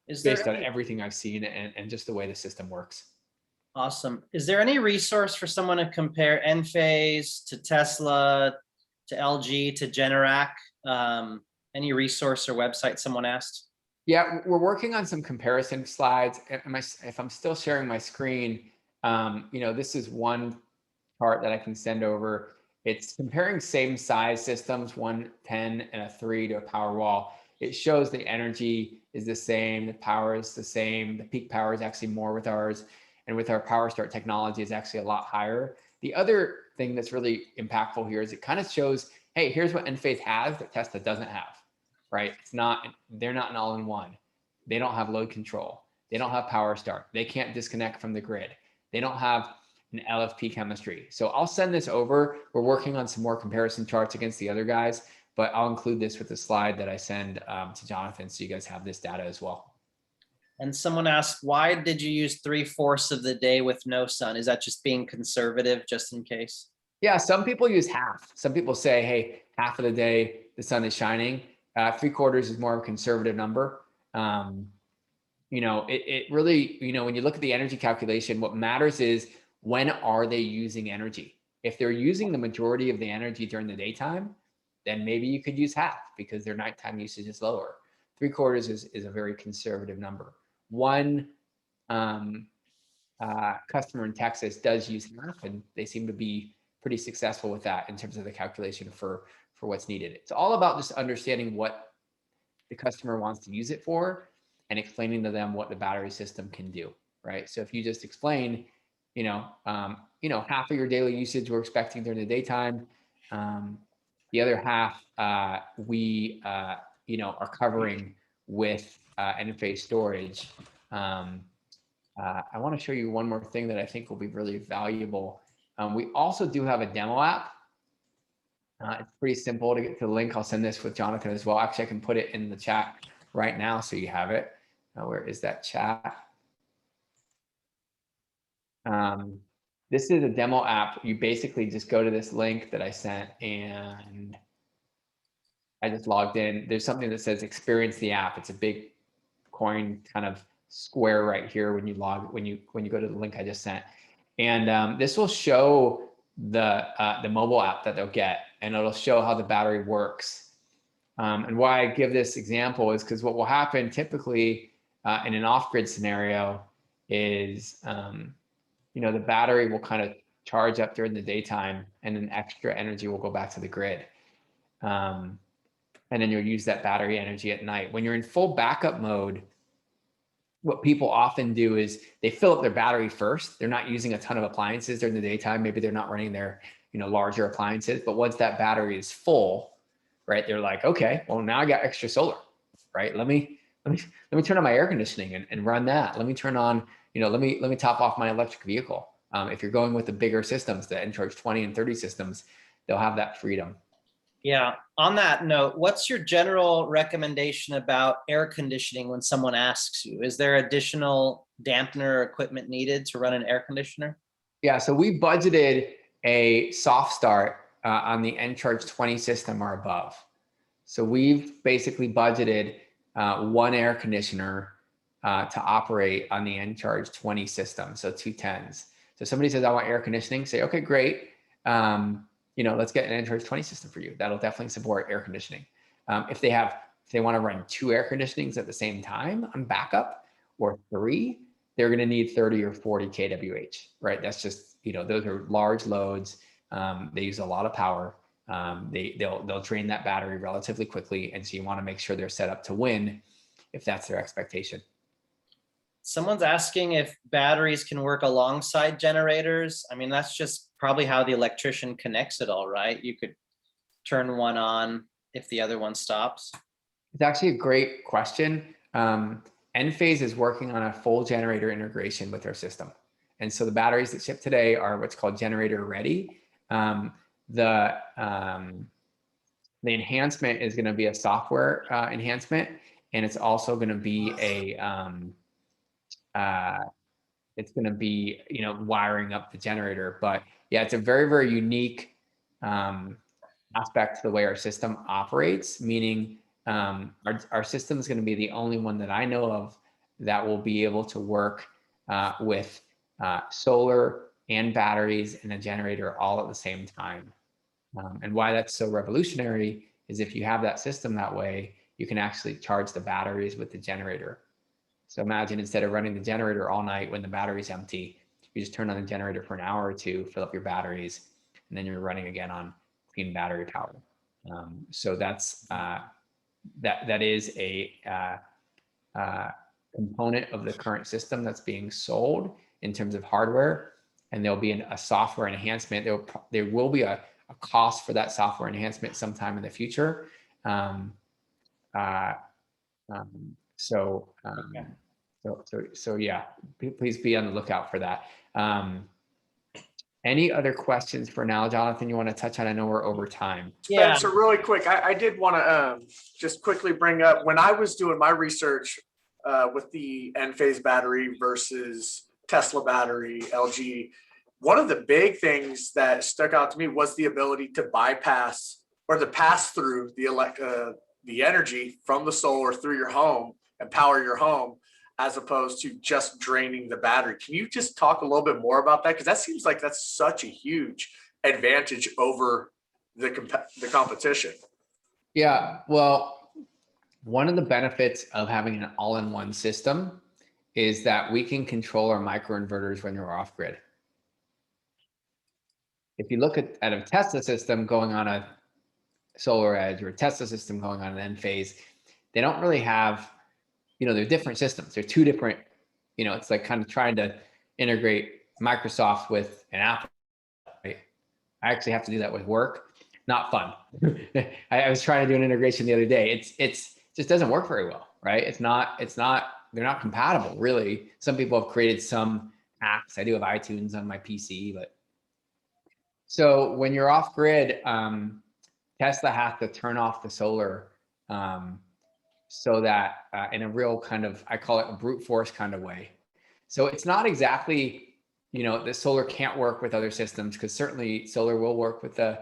[SPEAKER 2] Is there
[SPEAKER 5] based on
[SPEAKER 2] any-
[SPEAKER 5] everything I've seen and just the way the system works.
[SPEAKER 2] Awesome. Is there any resource for someone to compare Enphase to Tesla, to LG, to Generac? Any resource or website someone asked?
[SPEAKER 5] Yeah, we're working on some comparison slides. If I'm still sharing my screen, this is one chart that I can send over. It's comparing same size systems, 110 and a 3 to a Powerwall. It shows the energy is the same, the power is the same, the peak power is actually more with ours, and with our Power Start technology is actually a lot higher. The other thing that's really impactful here is it kind of shows, hey, here's what Enphase has that Tesla doesn't have, right? They're not an all-in-one. They don't have load control. They don't have Power Start. They can't disconnect from the grid. They don't have an LFP chemistry. So I'll send this over. We're working on some more comparison charts against the other guys, but I'll include this with the slide that I send to Jonathan, so you guys have this data as well.
[SPEAKER 2] And someone asked, why did you use 3/4 of the day with no sun? Is that just being conservative, just in case?
[SPEAKER 5] Yeah, some people use half. Some people say, hey, half of the day the sun is shining. 3/4 is more of a conservative number. It really, when you look at the energy calculation, what matters is, when are they using energy? If they're using the majority of the energy during the daytime, then maybe you could use half because their nighttime usage is lower. 3/4 is a very conservative number. One customer in Texas does use half, and they seem to be pretty successful with that in terms of the calculation for what's needed. It's all about just understanding what the customer wants to use it for and explaining to them what the battery system can do, right? So if you just explain, half of your daily usage we're expecting during the daytime, the other half we are covering with Enphase storage. I want to show you one more thing that I think will be really valuable. We also do have a demo app. It's pretty simple to get to the link. I'll send this with Jonathan as well. Actually, I can put it in the chat right now so you have it. Where is that chat? This is a demo app. You basically just go to this link that I sent, and I just logged in. There's something that says experience the app. It's a big coin kind of square right here when you go to the link I just sent. And this will show the mobile app that they'll get, and it'll show how the battery works. And why I give this example is because what will happen typically in an off-grid scenario is the battery will kind of charge up during the daytime, and then extra energy will go back to the grid. And then you'll use that battery energy at night. When you're in full backup mode, what people often do is they fill up their battery first. They're not using a ton of appliances during the daytime. Maybe they're not running their larger appliances, but once that battery is full, right, they're like, okay, well, now I got extra solar, right? Let me turn on my air conditioning and run that. Let me turn on, let me top off my electric vehicle. If you're going with the bigger systems, the Encharge 20 and 30 systems, they'll have that freedom.
[SPEAKER 2] Yeah. On that note, what's your general recommendation about air conditioning when someone asks you? Is there additional dampener equipment needed to run an air conditioner?
[SPEAKER 5] Yeah, so we budgeted a soft start on the Encharge 20 system or above. So we've basically budgeted one air conditioner to operate on the Encharge 20 system, so 210s. So somebody says, I want air conditioning, say, okay, great. Let's get an Encharge 20 system for you. That'll definitely support air conditioning. If they want to run 2 air conditionings at the same time on backup, or 3, they're going to need 30 or 40 kWh, right? That's just, those are large loads. They use a lot of power. They'll drain that battery relatively quickly. And so you want to make sure they're set up to win if that's their expectation.
[SPEAKER 2] Someone's asking if batteries can work alongside generators. I mean, that's just probably how the electrician connects it all, right? You could turn one on if the other one stops.
[SPEAKER 5] It's actually a great question. Enphase is working on a full generator integration with our system. And so the batteries that ship today are what's called generator ready. The The enhancement is going to be a software enhancement, and it's also going to be a it's going to be, you know, wiring up the generator. But yeah, it's a very, very unique aspect to the way our system operates, meaning our system is going to be the only one that I know of that will be able to work with solar and batteries and a generator all at the same time. And why that's so revolutionary is if you have that system that way, you can actually charge the batteries with the generator. So imagine instead of running the generator all night when the battery's empty, you just turn on the generator for an hour or two, fill up your batteries, and then you're running again on clean battery power. So that's that is a component of the current system that's being sold in terms of hardware, and there'll be a software enhancement. There will be a cost for that software enhancement sometime in the future. So yeah, please be on the lookout for that. Any other questions for now, Jonathan, you want to touch on? I know we're over time.
[SPEAKER 2] Yeah.
[SPEAKER 1] Spencer, really quick, I did want to just quickly bring up, when I was doing my research with the Enphase battery versus Tesla battery, LG, one of the big things that stuck out to me was the ability to bypass or to pass through the energy from the solar through your home and power your home, as opposed to just draining the battery. Can you just talk a little bit more about that? Because that seems like that's such a huge advantage over the competition.
[SPEAKER 5] Yeah, well, one of the benefits of having an all-in-one system is that we can control our microinverters when they're off grid. If you look at a Tesla system going on a Solar Edge or a Tesla system going on an Enphase, they don't really have, you know, they're different systems. They're two different, you know, it's like kind of trying to integrate Microsoft with an Apple. Right? I actually have to do that with work. Not fun. I was trying to do an integration the other day. It's just doesn't work very well, right? They're not compatible really. Some people have created some apps. I do have iTunes on my PC, but so when you're off grid, Tesla has to turn off the solar so that in a real kind of, I call it a brute force kind of way. So it's not exactly, you know, the solar can't work with other systems, because certainly solar will work with the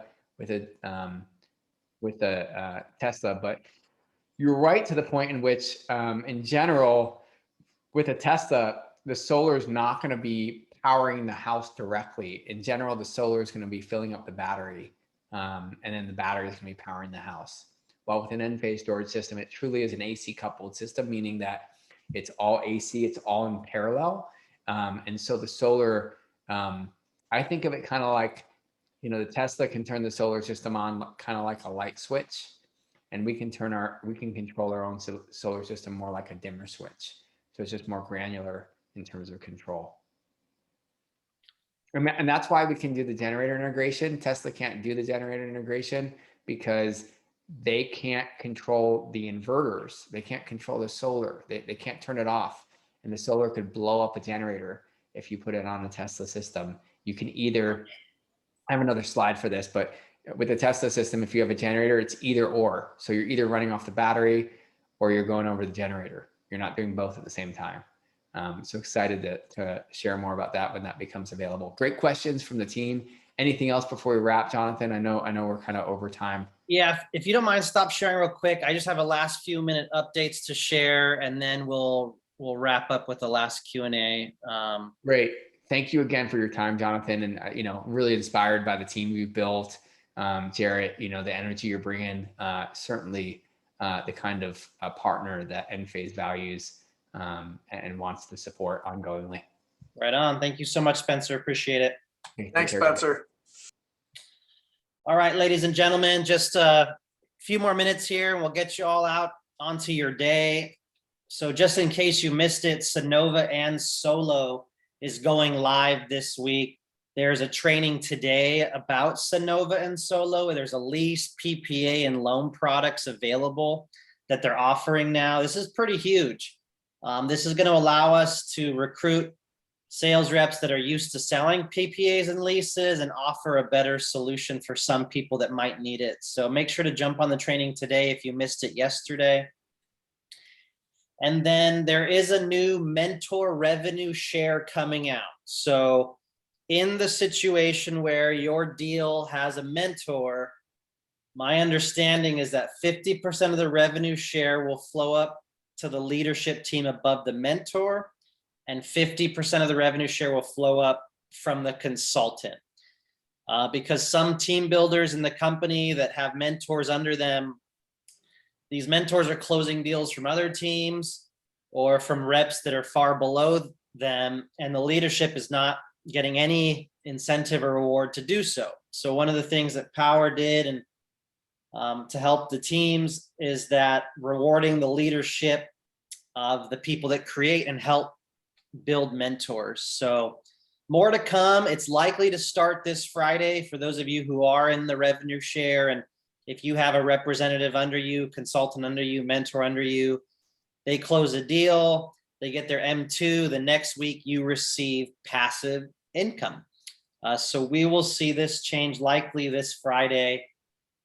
[SPEAKER 5] Tesla, but you're right to the point in which in general with a Tesla, the solar is not going to be powering the house directly. In general, the solar is going to be filling up the battery, and then the battery is going to be powering the house. While with an Enphase storage system, it truly is an AC coupled system, meaning that it's all AC, it's all in parallel. And so the solar, I think of it kind of like, you know, the Tesla can turn the solar system on kind of like a light switch, and we can control our own solar system more like a dimmer switch. So it's just more granular in terms of control. And that's why we can do the generator integration. Tesla can't do the generator integration because they can't control the inverters. They can't control the solar. They can't turn it off. And the solar could blow up a generator if you put it on a Tesla system. You can either, I have another slide for this, but with the Tesla system, if you have a generator, it's either or. So you're either running off the battery or you're going over the generator. You're not doing both at the same time. So excited to share more about that when that becomes available. Great questions from the team. Anything else before we wrap, Jonathan? I know we're kind of over time.
[SPEAKER 2] Yeah, if you don't mind, stop sharing real quick. I just have a last few minute updates to share, and then we'll wrap up with the last Q&A.
[SPEAKER 5] Great. Thank you again for your time, Jonathan. And, you know, really inspired by the team you've built. Jarrett, you know, the energy you're bringing, certainly the kind of partner that Enphase values and wants to support ongoingly.
[SPEAKER 2] Right on. Thank you so much, Spencer. Appreciate it.
[SPEAKER 1] Thanks, Spencer.
[SPEAKER 2] All right, ladies and gentlemen, just a few more minutes here and we'll get you all out onto your day. So just in case you missed it, Sunnova and Solo is going live this week. There's a training today about Sunnova and Solo. There's a lease, PPA, and loan products available that they're offering now. This is pretty huge. This is going to allow us to recruit sales reps that are used to selling PPAs and leases and offer a better solution for some people that might need it. So make sure to jump on the training today if you missed it yesterday. And then there is a new mentor revenue share coming out. So in the situation where your deal has a mentor, my understanding is that 50% of the revenue share will flow up to the leadership team above the mentor, and 50% of the revenue share will flow up from the consultant. Because some team builders in the company that have mentors under them, these mentors are closing deals from other teams or from reps that are far below them, and the leadership is not getting any incentive or reward to do so. So one of the things that Powur did and to help the teams is that rewarding the leadership of the people that create and help build mentors. So more to come. It's likely to start this Friday for those of you who are in the revenue share. And if you have a representative under you, consultant under you, mentor under you, they close a deal, they get their M2, the next week you receive passive income. So we will see this change likely this Friday.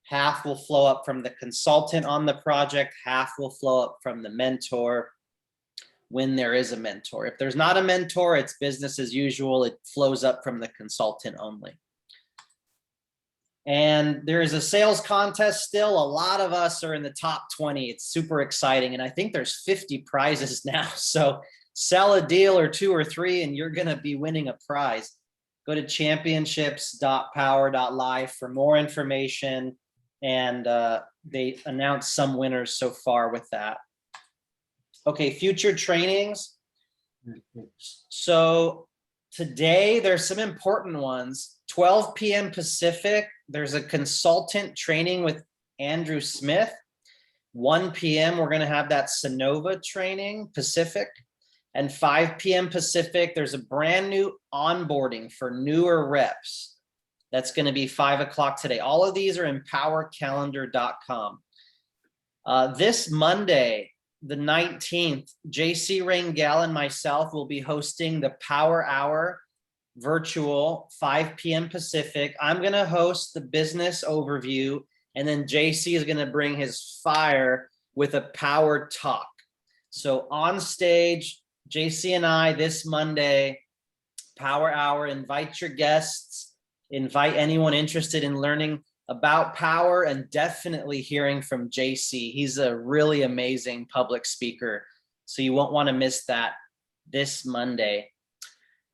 [SPEAKER 2] Half will flow up from the consultant on the project, half will flow up from the mentor when there is a mentor. If there's not a mentor, it's business as usual. It flows up from the consultant only. And there is a sales contest still. A lot of us are in the top 20. It's super exciting. And I think there's 50 prizes now. So sell a deal or two or three and you're going to be winning a prize. Go to championships.powur.live for more information. And they announced some winners so far with that. Okay, future trainings. So today there's some important ones. 12 p.m. Pacific, there's a consultant training with Andrew Smith. 1 p.m. we're going to have that Sonova training Pacific. And 5 p.m. Pacific, there's a brand new onboarding for newer reps. That's going to be 5 o'clock today. All of these are in powurcalendar.com. This Monday, the 19th, JC Rangel and myself will be hosting the Powur Hour virtual 5 p.m. Pacific. I'm going to host the business overview, and then JC is going to bring his fire with a Powur talk. So on stage, JC and I this Monday, Powur Hour, invite your guests, invite anyone interested in learning about Powur and definitely hearing from JC. He's a really amazing public speaker. So you won't want to miss that this Monday.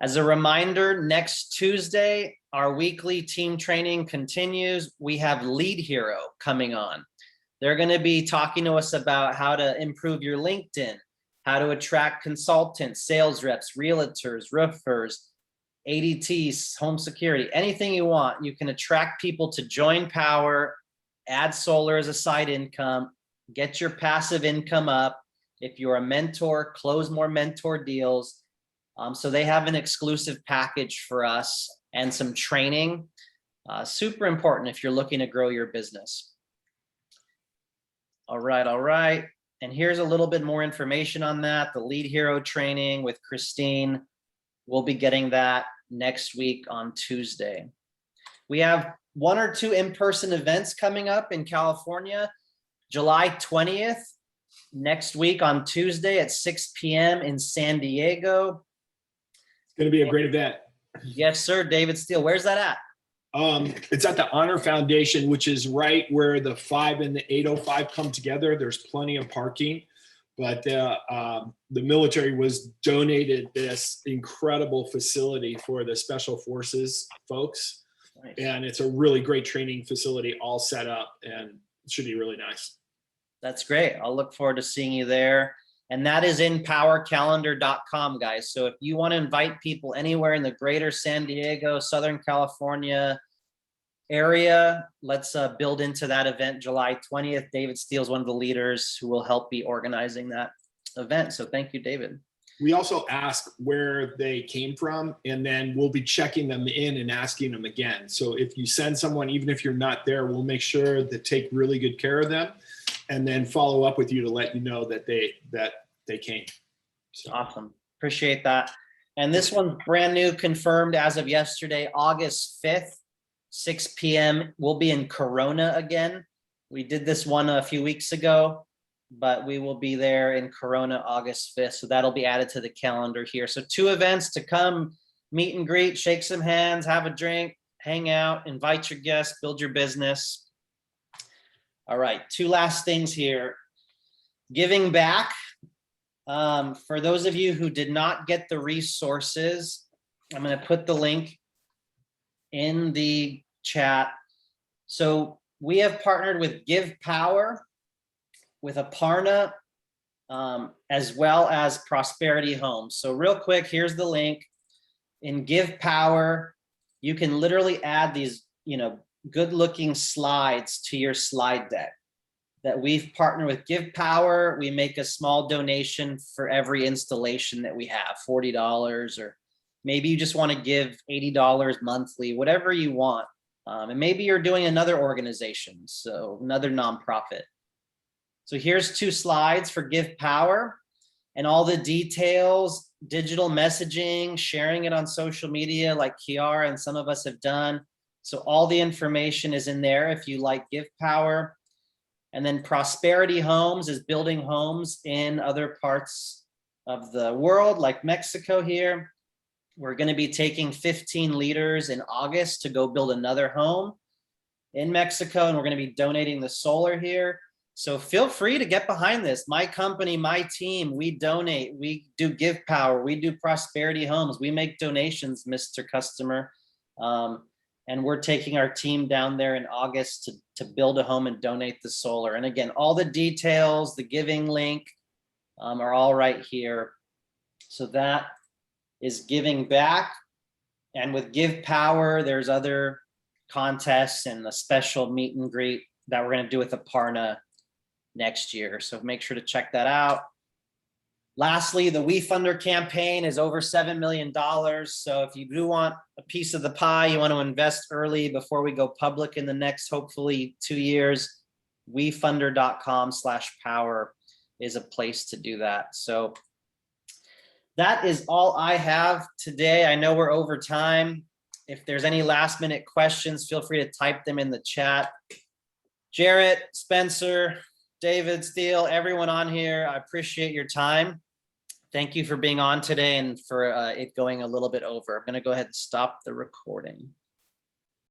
[SPEAKER 2] As a reminder, next Tuesday, our weekly team training continues. We have Lead Hero coming on. They're going to be talking to us about how to improve your LinkedIn, how to attract consultants, sales reps, realtors, roofers, ADTs, home security, anything you want. You can attract people to join Powur, add solar as a side income, get your passive income up. If you're a mentor, close more mentor deals. So they have an exclusive package for us and some training. Super important if you're looking to grow your business. All right. And here's a little bit more information on that. The Lead Hero training with Christine. We'll be getting that next week on Tuesday. We have 1 or 2 in-person events coming up in California. July 20th, next week on Tuesday at 6 p.m. in San Diego.
[SPEAKER 6] It's going to be a great event.
[SPEAKER 2] Yes, sir. David Steele. Where's that at?
[SPEAKER 6] It's at the Honor Foundation, which is right where the 5 and the 805 come together. There's plenty of parking. But the military was donated this incredible facility for the Special Forces folks. Nice. And it's a really great training facility all set up, and it should be really nice.
[SPEAKER 2] That's great. I'll look forward to seeing you there. And that is in powurcalendar.com, guys. So if you want to invite people anywhere in the greater San Diego, Southern California area, let's build into that event July 20th. David Steele is one of the leaders who will help be organizing that event. So thank you, David.
[SPEAKER 6] We also ask where they came from, and then we'll be checking them in and asking them again. So if you send someone, even if you're not there, we'll make sure to take really good care of them and then follow up with you to let you know that they came. So.
[SPEAKER 2] Awesome. Appreciate that. And this one's brand new, confirmed as of yesterday, August 5th, 6 p.m. We'll be in Corona again. We did this one a few weeks ago, but we will be there in Corona August 5th. So that'll be added to the calendar here. So 2 events to come, meet and greet, shake some hands, have a drink, hang out, invite your guests, build your business. All right, 2 last things here. Giving back. For those of you who did not get the resources, I'm going to put the link in the chat. So we have partnered with Give Powur, with Aparna, as well as Prosperity Homes. So real quick, here's the link. In Give Powur, you can literally add these, good looking slides to your slide deck. That we've partnered with Give Powur. We make a small donation for every installation that we have, $40, or maybe you just want to give $80 monthly, whatever you want. And maybe you're doing another organization, so another nonprofit. So here's 2 slides for Give Powur and all the details, digital messaging, sharing it on social media like Kiara and some of us have done. So all the information is in there if you like Give Powur. And then Prosperity Homes is building homes in other parts of the world, like Mexico here. We're going to be taking 15 liters in August to go build another home in Mexico, and we're going to be donating the solar here. So feel free to get behind this. My company, my team, we donate, we do Give Powur, we do Prosperity Homes, we make donations, Mr. Customer. And we're taking our team down there in August to build a home and donate the solar. And again, all the details, the giving link are all right here. So that is giving back. And with Give Powur, there's other contests and a special meet and greet that we're going to do with Aparna next year. So make sure to check that out. Lastly, the WeFunder campaign is over $7 million. So if you do want a piece of the pie, you want to invest early before we go public in the next, hopefully 2 years, wefunder.com/Powur is a place to do that. So that is all I have today. I know we're over time. If there's any last minute questions, feel free to type them in the chat. Jarrett, Spencer, David, Steele, everyone on here, I appreciate your time. Thank you for being on today and for it going a little bit over. I'm going to go ahead and stop the recording.